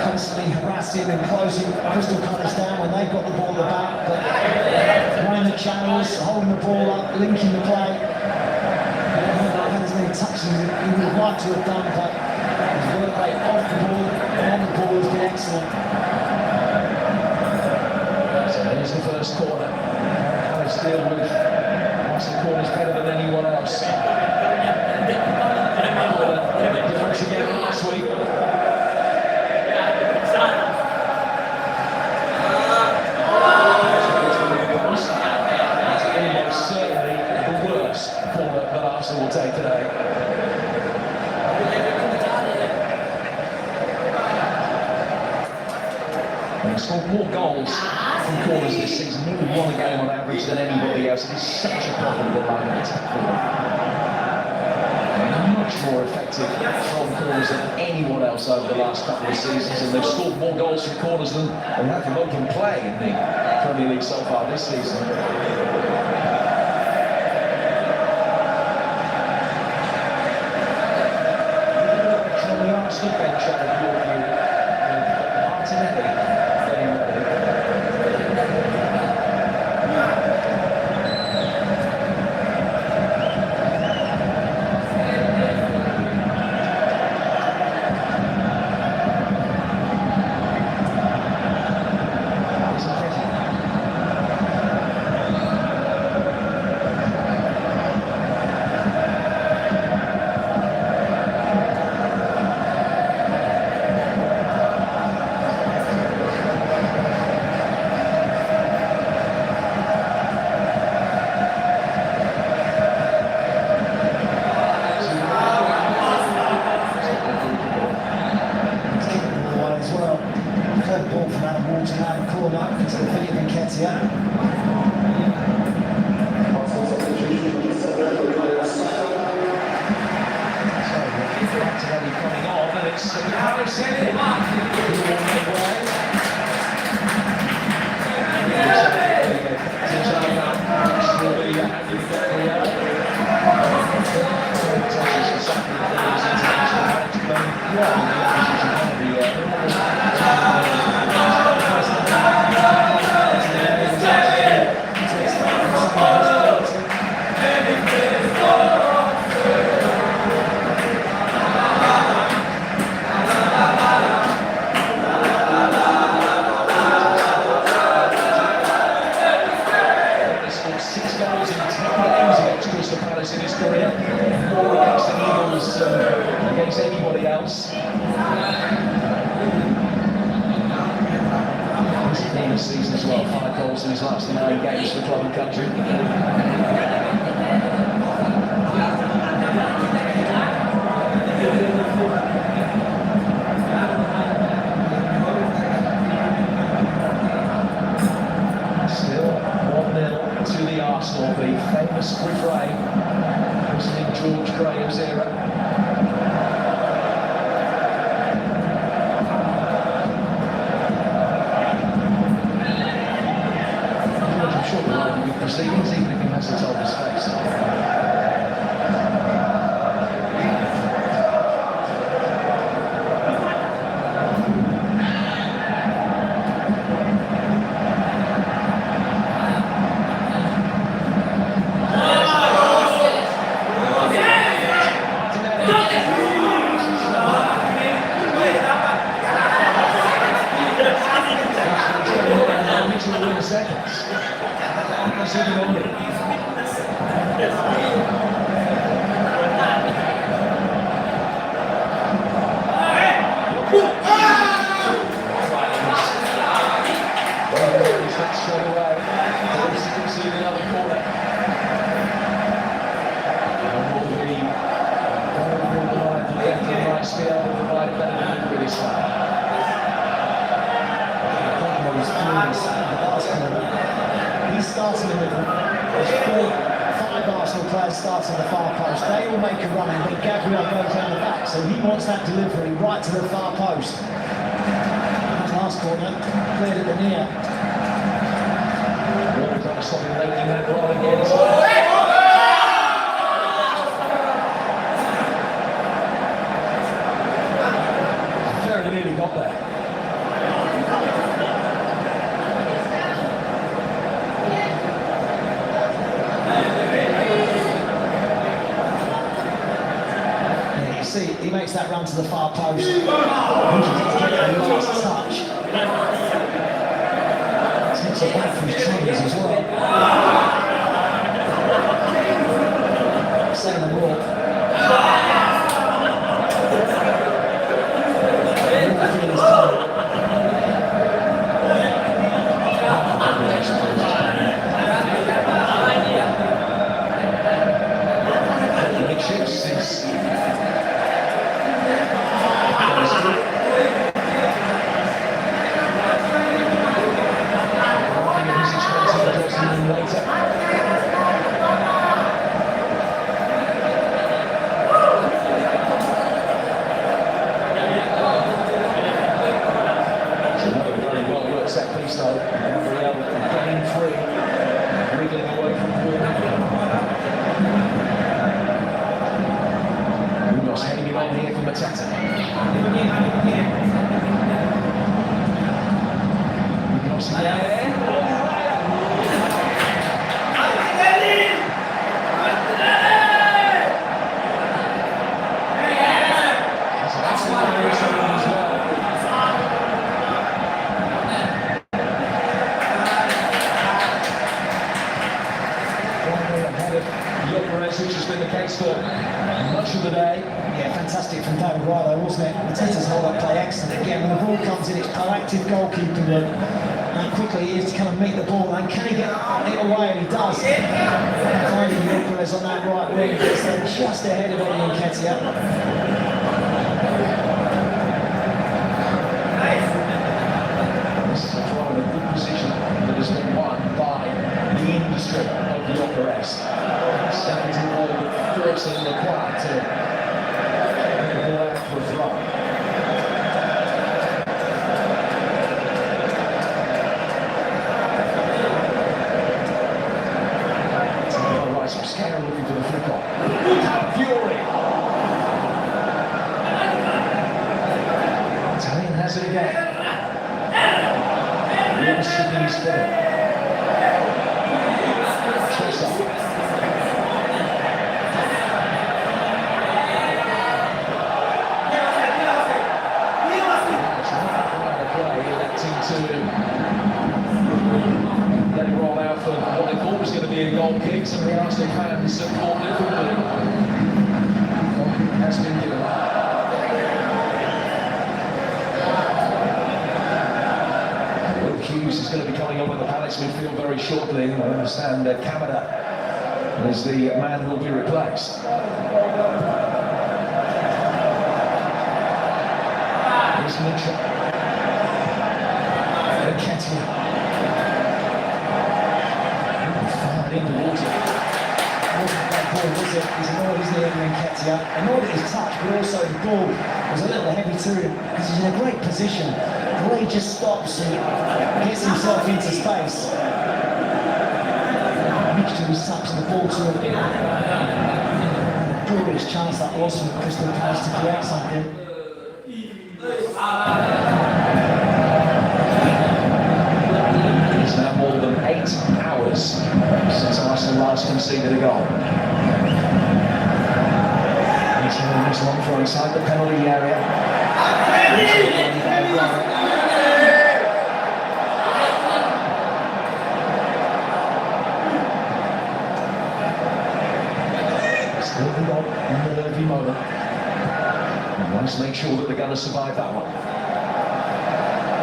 constantly harassing and closing Crystal Palace down when they've got the ball in the back, but running the channels, holding the ball up, linking the play. He hasn't had as many touches as he would like to have done, but his work rate off the ball and on the ball has been excellent.
So there's the first corner. Alex Steelwood wants the corners better than anyone else. Difference again last week. Almost certainly the worst corner that Arsenal will take today. And they've scored more goals from corners this season, nearly 1 a game on average than anybody else. It is such a profitable line of attack for them. Much more effective from corners than anyone else over the last couple of seasons, and they've scored more goals from corners than they have from open play in the Premier League so far this season. From the Arsenal bench out of your view, with Martinelli getting ready. ask anybody else. He's been this season as well, 5 goals in his last 9 games for club and country. Still 1-0 to the Arsenal, the famous refrain was in George Graham's era. I'm sure we'll argue with proceedings, even if he hasn't told his face. Seconds. Sitting on it. He's back straight away. He's conceding another corner. And will be nice to be able to provide better than this time.
He starts in the middle. There's 5 Arsenal players starting the far post. They all make a run, but Gabriel goes down the back, so he wants that delivery right to the far post. Last corner, cleared at the near.
Well, trying to stop him making that run again. Very nearly got there.
See, he makes that run to the far post. Last touch. Takes it back from his troubles as well. Saying the walk. set piece though. Gabriel getting free, wriggling away from the ball. Munoz heading it on here for Mateta. Munoz there. Which has been the case for much of the day.
Yeah, fantastic from David Rilo, wasn't it? Mateta's hold-up play excellent again. When the ball comes in, it's proactive goalkeeping work. And quickly he is to kind of meet the ball. And can he get it away? And he does. Finding Gyökeres on that right wing, just ahead of Eddie Nketiah.
This is a throw in a good position that has been won by the industry of Gyökeres. Standing to the ball, forcing the crowd to make the ball out for a throw. Right, so Scarra looking for the flick on. Fury! Italian has it again. Real Sydney's footing. Tressa. Let it roll out for what they thought was going to be a goal kick. Some of the Arsenal fans support Liverpool. Goal kick has been given up. Hughes is going to be coming on with the Palace midfield very shortly. I understand Kamada is the man who will be replaced. Here's Mitchell.
Nketiah.
Fired in the water.
Wasn't that ball, was it? He's annoyed, isn't he, Nketiah? Annoyed at his touch, but also the ball was a little heavy to him because he's in a great position. The way he just stops and gets himself into space. Mixture of his touch and the ball to him. Glorious chance that was from Crystal Palace to create something.
It's now more than 8 hours since Arsenal last conceded a goal. He's long for inside the penalty area. Still the goal in the nervy moment. And let's make sure that they're going to survive that one.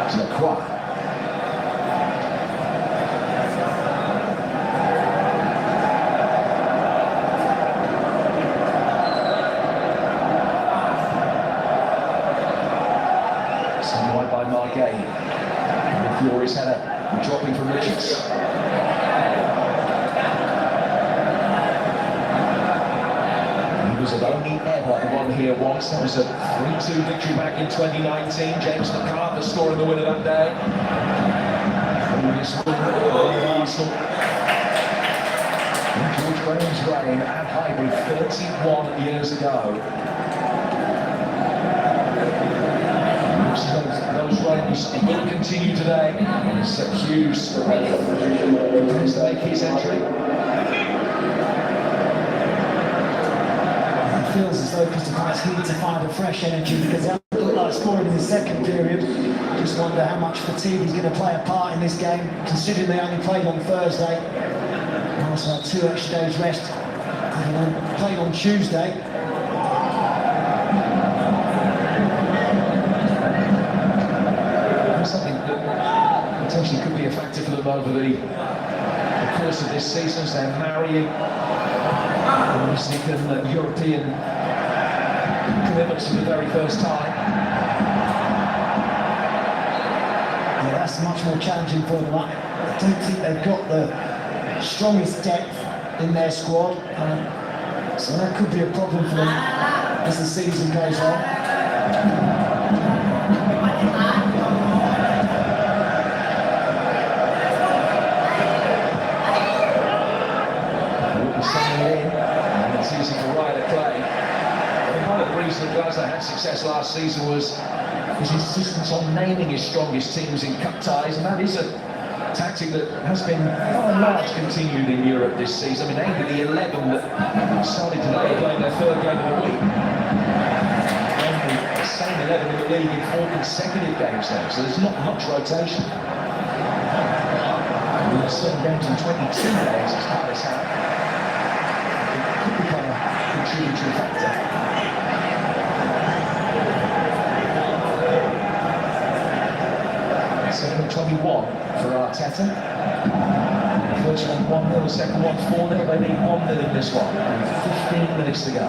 It's Lacroix. By Margay, the glorious header, dropping from Richards. He was at only ever won here once. That was a 3-2 victory back in 2019. James McCarthy scoring the winner that day. Previous win over Arsenal. In George Graham's reign at Highbury 31 years ago. Those runs will continue today. Hughes prepares to make his entry.
It feels as though Crystal Palace need to find a fresh energy because they haven't looked like scoring in the second period. Just wonder how much fatigue is going to play a part in this game, considering they only played on Thursday. They also had 2 extra days rest, played on Tuesday.
Something that potentially could be a factor for them over the course of this season as they're marrying European commitments for the very first time.
Yeah, that's much more challenging for them. I don't think they've got the strongest depth in their squad, so that could be a problem for them as the season goes on.
It's easy for Ryder Clay. One of the reasons Glasgow had success last season was his insistence on naming his strongest teams in cup ties, and that is a tactic that has been by and large continued in Europe this season. I mean, only the 11 that started today are playing their 3rd game of the week. Only the same 11 in the league in 4 consecutive games now, so there's not much rotation. There's 7 games in 22 days as Palace have. Could become a contributory factor. Second 21 for Arteta. First one 1-0, the second one 4-0. They need 1-0 in this one. 15 minutes to go.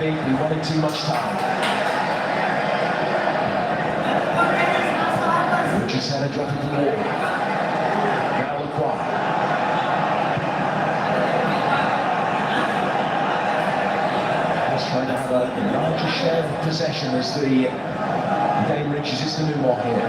He wanted too much time. Richards had a drop into the water. Now Lacroix. Just trying to have a larger share of possession as the game reaches its denouement here.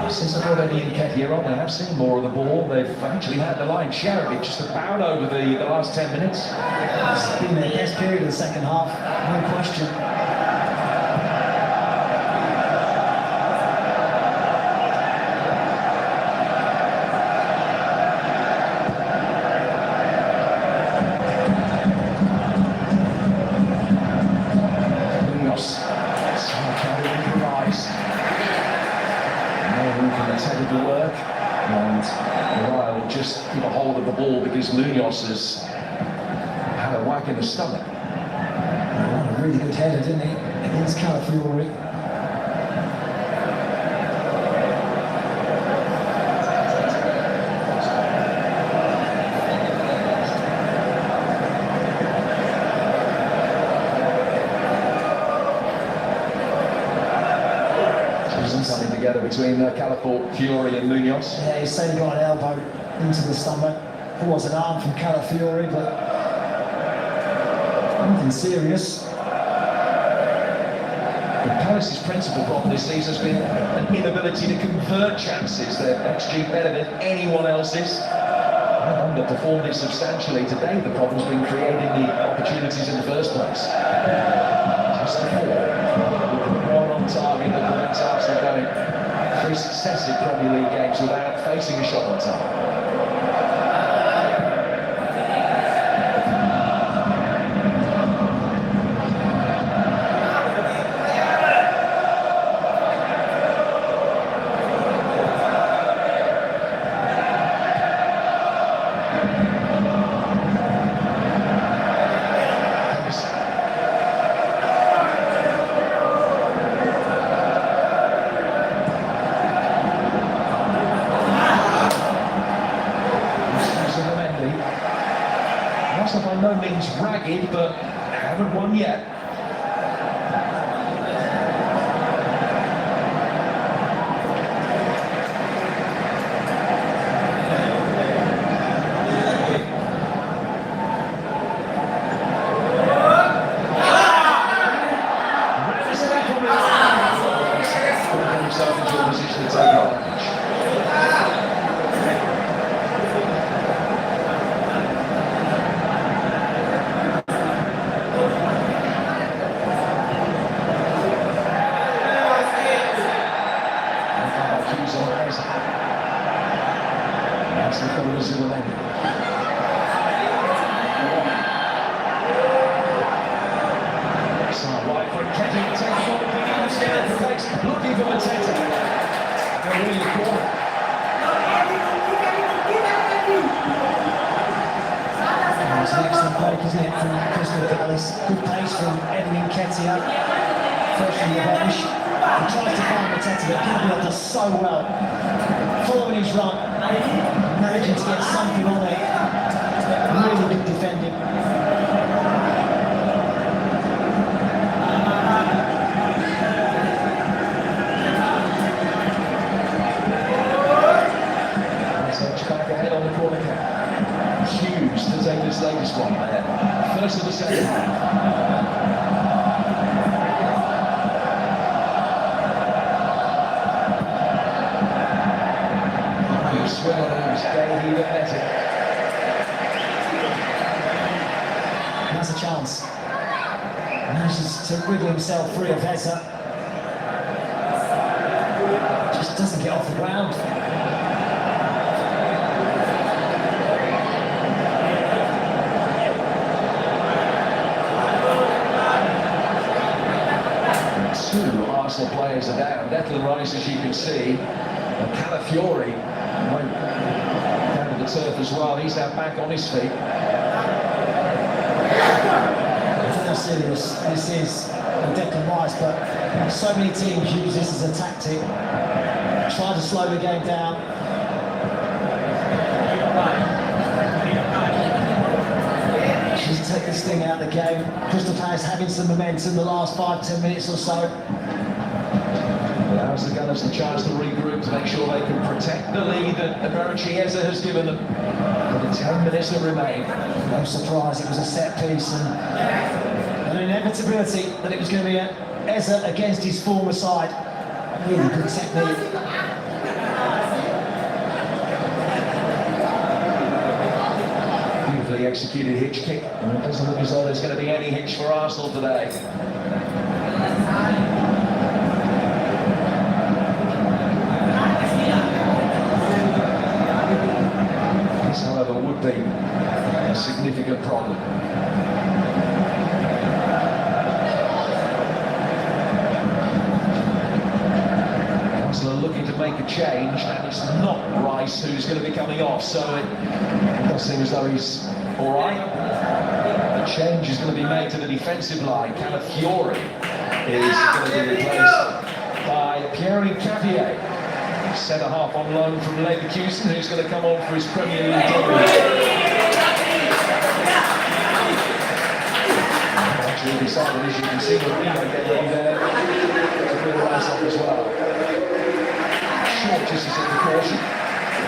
This is a brought Eddie Nketiah on. They have seen more of the ball. They've actually had the lion's share of it just about over the last 10 minutes.
It's been their best period of the second half, no question.
Just keep a hold of the ball because Munoz has had a whack in the stomach.
What a really good header, didn't he, against Calafiori.
Something together between Calafiori and Munoz.
Yeah, he said he got an elbow into the stomach. It was an arm from Calafiori, but nothing serious.
Palace's principal problem this season has been an inability to convert chances. Their XG better than anyone else's. Underperformed it substantially today. The problem's been creating the opportunities in the first place. Just one on target that prevents Arsenal going 3 successive Premier League games without facing a shot on target. By no means ragged, but haven't won yet. Himself into a position to take advantage. Looking for Mateta. They're really the corner.
It's an excellent break, isn't it, from Crystal Palace. Good pace from Eddie Nketiah. Fresh from the bench. He tries to find Mateta, but Gabriel does so well. Following his run, managing to get something on it. Really good defending.
Hughes to take this latest one ahead. First of the second half. Swim on Hughes, gave even better.
That's a chance. Manages to wriggle himself free of Hezza. Just doesn't get off the ground.
Two Arsenal players are down. Declan Rice, as you can see, and Calafiori went down to the turf as well. He's now back on his feet.
I don't know how serious this is on Declan Rice, but so many teams use this as a tactic. Try to slow the game down. Just take this thing out of the game. Crystal Palace having some momentum the last 5-10 minutes or so.
Allows the Gunners the chance to regroup to make sure they can protect the lead that Eberechi Eze has given them for the 10 minutes that remain.
No surprise, it was a set piece and an inevitability that it was going to be Eze against his former side. Really good technique.
Brilliantly executed hitch kick. And it doesn't look as though there's going to be any hitch for Arsenal today. This, however, would be a significant problem. Arsenal are looking to make a change, and it's not Rice who's going to be coming off, so it does seem as though he's all right. The change is going to be made to the defensive line. Calafiori is going to be replaced by Pierre Capier, centre half on loan from Leverkusen, who's going to come on for his Premier League debut. Actually decided, as you can see, that we don't get ready there to bring Rice off as well. Short just as a precaution.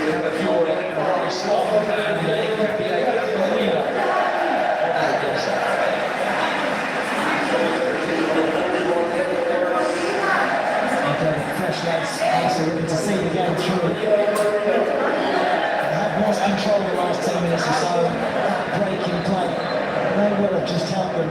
Calafiori and Rice off, and Capier and Molina.
Fresh legs, Arsenal looking to see the game through. They have lost control the last 10 minutes or so. That break in play may well have just helped them.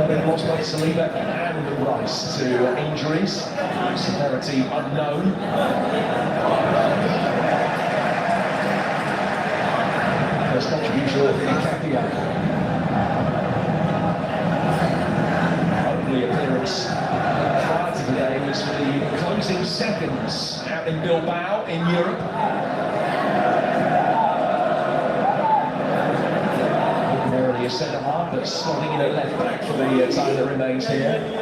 They've lost both Saliba and Rice to injuries, severity unknown. First contribution of Capier. Only appearance prior to today was for the closing seconds out in Bilbao in Europe. Ordinarily a centre half, but slotting in a left back for the time that remains here.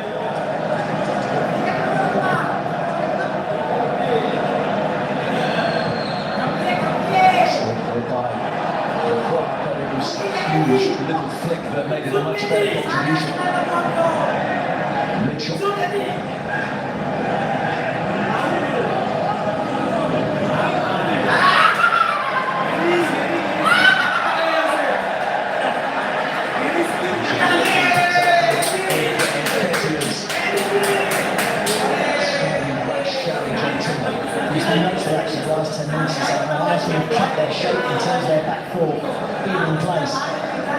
Huge little flick that made it a much better contribution. Mitchell.
He's been notes for actually the last 10 minutes or so. Arsenal have kept their shape in terms of their back four being in place.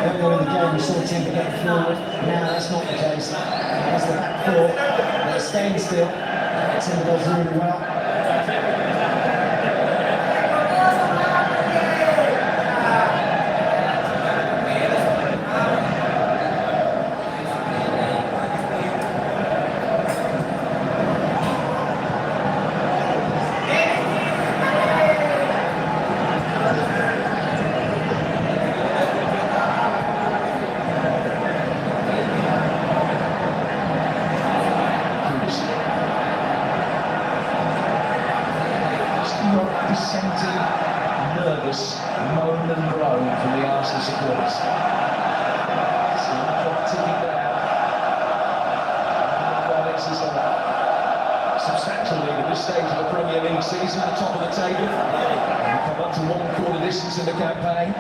Earlier in the game we saw Timber getting forward. Now that's not the case. As the back four, they're staying still. Timber does really well.
Dissenting, nervous moan and groan from the Arsenal supporters. So the clock ticking down. It's a substantial lead at this stage of the Premier League season, at the top of the table. And come up to 1/4 distance in the campaign.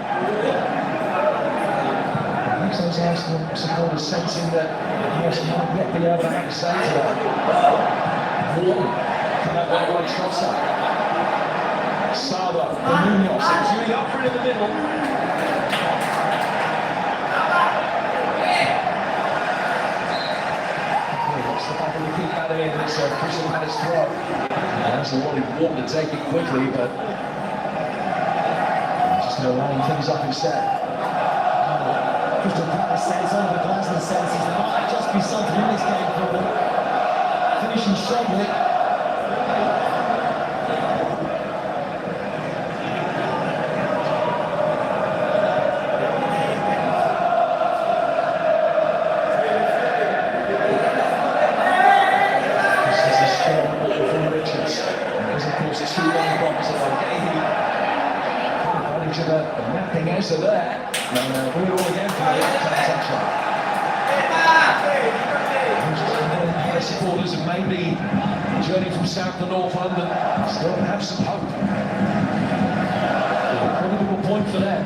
Makes those Arsenal supporters sensing that Arsenal might yet be able to have a say to that. Warden come out with a right shot. Saba, Munoz, queuing up for it in the middle. What's the back of the keep out of it? It's Crystal Palace throw. That's a lot of want to take it quickly, but just no line things up instead.
Crystal Palace says over Glasner senses there might just be something in this game for them. Finishing strongly.
Nothing else of that. We're all again for the touchdown. Supporters have made the journey from South to North London. Still have some hope. A credible point for them.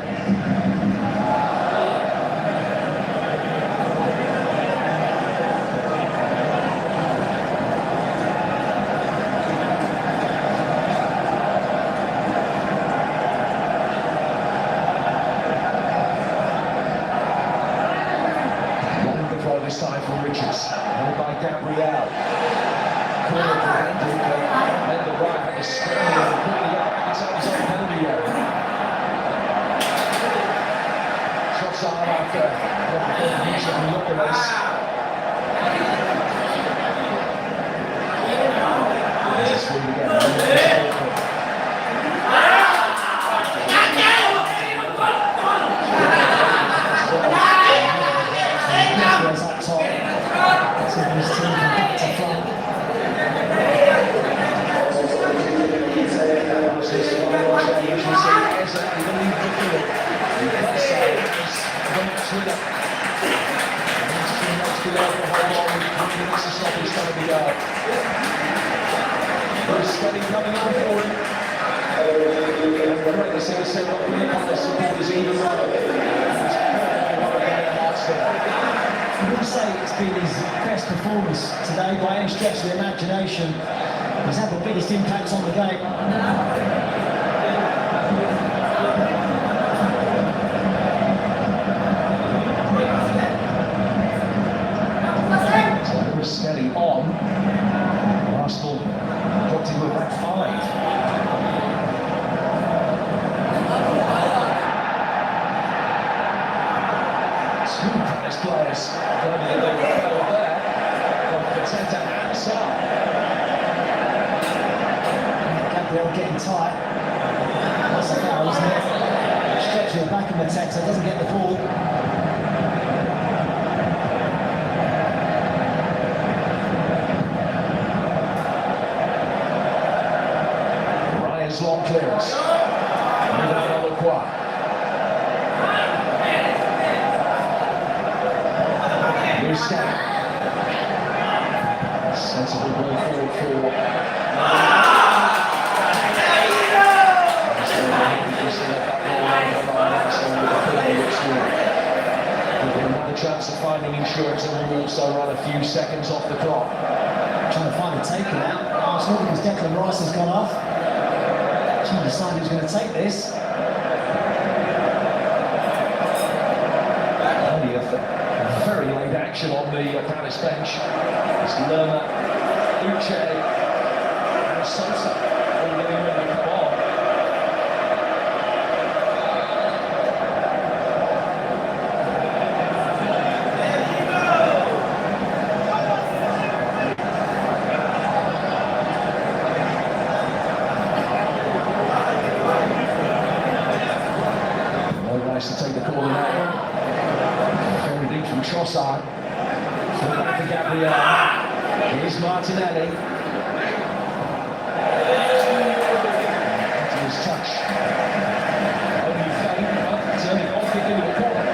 Then the right had to scramble and quickly get back inside his own penalty area. Trossard after contribution from Lloris. This is really again. Steady coming on for him. Great to see the set up from the Palace supporters even though
I would say it's been his best performance today by any stretch of the imagination. He's had the biggest impact on the game.
Steady on. Arsenal dropped into a back five. Two Palace players going to the field there. From Mateta and Sarr.
Gabriel getting tight. That's a foul, isn't it? Stretching the back of Mateta, doesn't get the ball.
Long clearance. Another quad. Sensible ball forward for. Another chance of finding insurance, and we'll also run a few seconds off the clock.
Trying to find a taker now. Arsenal, because Declan Rice has gone off. She decided he was going to take this.
Only a very late action on the Palace bench. It's Lerma, Uche, and Sosa all getting ready to come on. To take the corner now. Very deep from Trossard. Through back to Gabriel. Here's Martinelli. To his touch. Only faint, but turning off kick into the corner.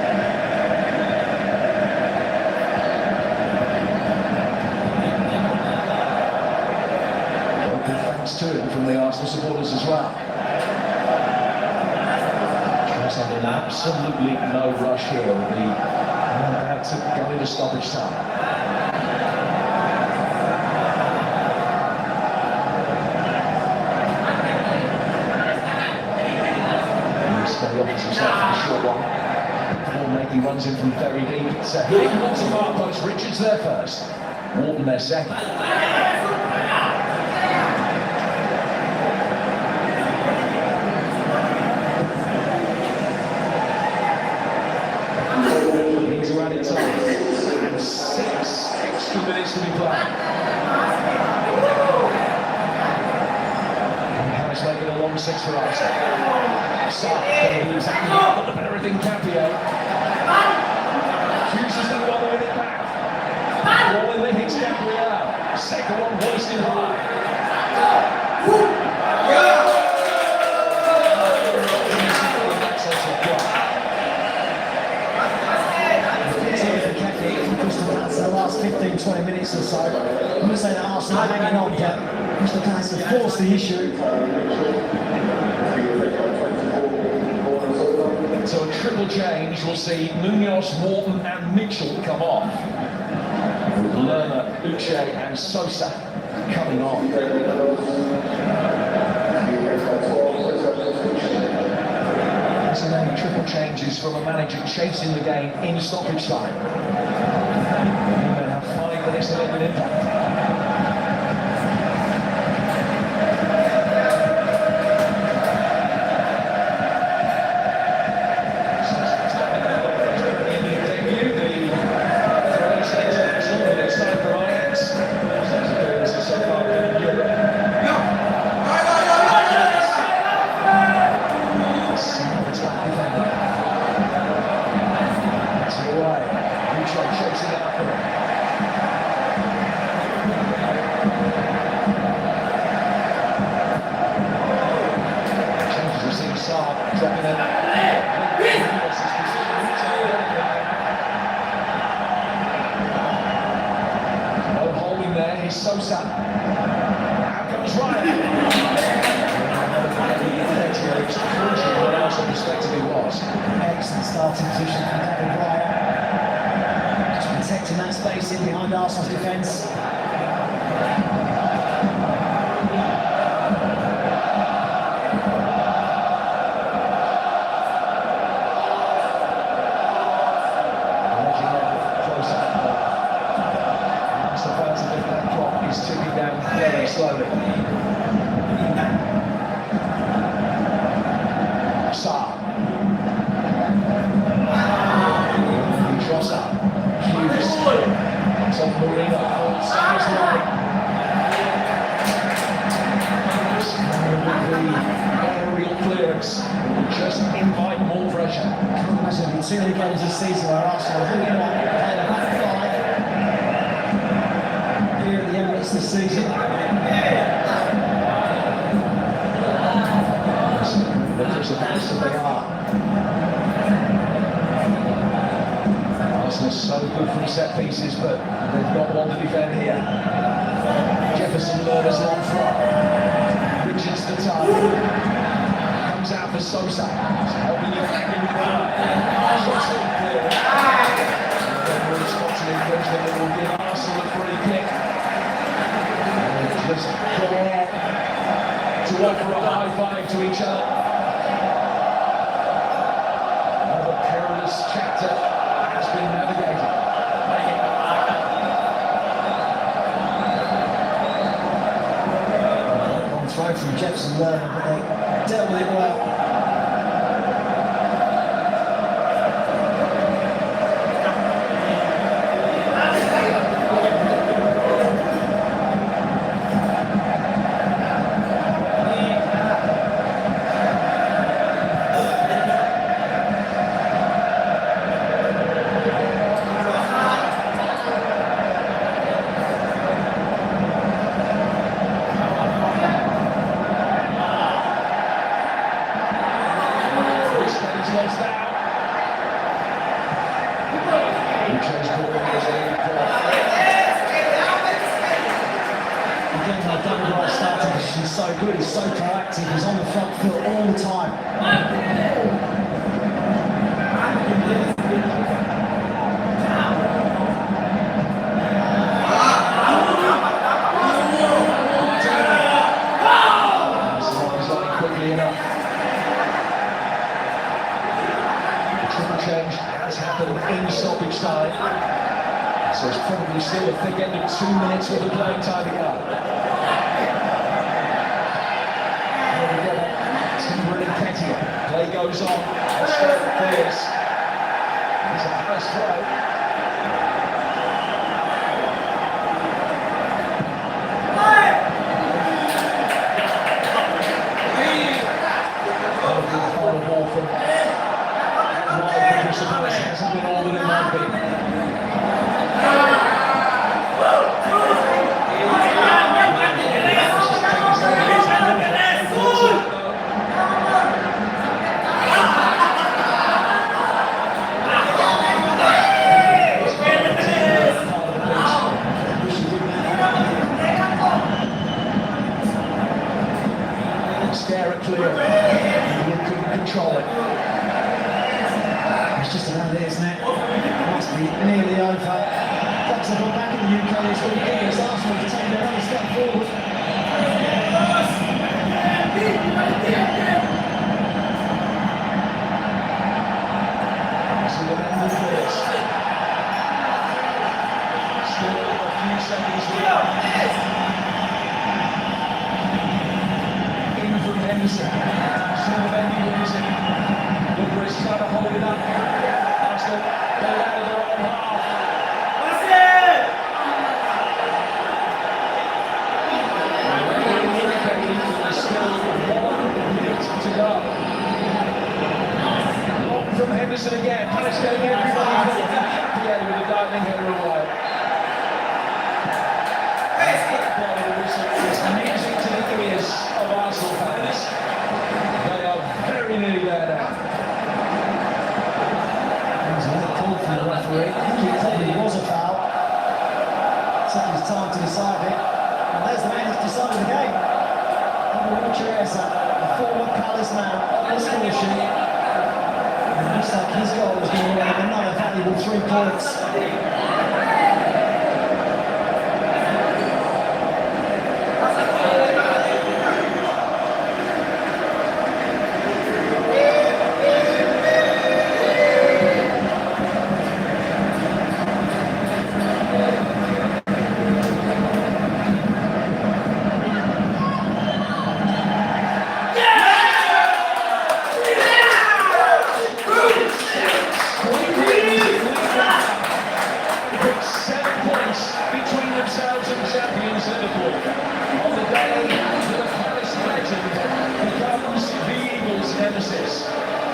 Good thanks to him from the Arsenal supporters as well. Under absolutely no rush here with the about to go into stoppage time. Steady off himself for the short one. Before Maggie runs in from very deep. It's a big one to far post. Richards there first. Wharton there second. Added time and 6 extra minutes to be played. Harris making a long 6 for Arsenal. Sarr lose that, but the better thing Capio. Chooses to go with it back. Ball in the hits Gabriel. Second one hoisted high.
The last 15-20 minutes or so. I'm going to say that Arsenal are hanging on, but Crystal Palace have forced the issue.
So a triple change will see Munoz, Wharton and Mitchell come off. With Lerma, Uche and Sosa coming on. So then triple changes from a manager chasing the game in stoppage time. 5 minutes to make an impact.
Arsenal's defence.
Ticking down very slowly. Saar. Trossard. Hughes. It's on Marino. Saar's right. The aerial clearance will just invite more pressure.
I can't imagine there'll be too many games this season where Arsenal are really like playing a back five here at the Emirates this season.
Because of this that they are. Arsenal's so good from set pieces, but they've got one to defend here. Jefferson Lerner's long front. Richards the top. Comes out for Sosa. Helping you back in the corner. Shots in clear. Will Scotland infringement that will give Arsenal a free kick. Just go on to offer a high five to each other. Another perilous chapter has been navigated.
On throw from Jefferson Lerner, but they dealt with it well. He's so good, he's so proactive, he's on the front foot all the time.
Quickly enough. The triple change has happened in stoppage time. So it's probably still a thick end of 2 minutes with the playing time to go. Play goes on. Straight clears. It's a first throw. The final ball from Crystal Palace hasn't been all that it might be. Stare clear. You couldn't control it.
It's just about it, isn't it? Must be nearly over. Fox have gone back in the UK this week against Arsenal to take another step forward.
So the end of this. Still a few seconds to go. Henderson, Silverbendy wins it. Booker is trying to hold it up. Arsenal go out of their own half. That's it! There's still 1 minute to go. Long from Henderson again. Palace getting everybody forward. Cappiello with a diving header away. It's music to the ears of Arsenal fans. They are very nearly there now.
There's a little call from the referee. I think it probably was a foul. Took his time to decide it. And there's the man who's decided the game. Mauro Chiesa, the former Palace man, on the score sheet. And it looks like his goal is going to win another valuable 3 points.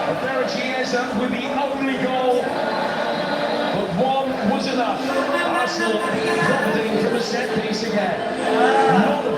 Eberechi Chiesa with the only goal, but one was enough. Arsenal profiting from a set piece again. Not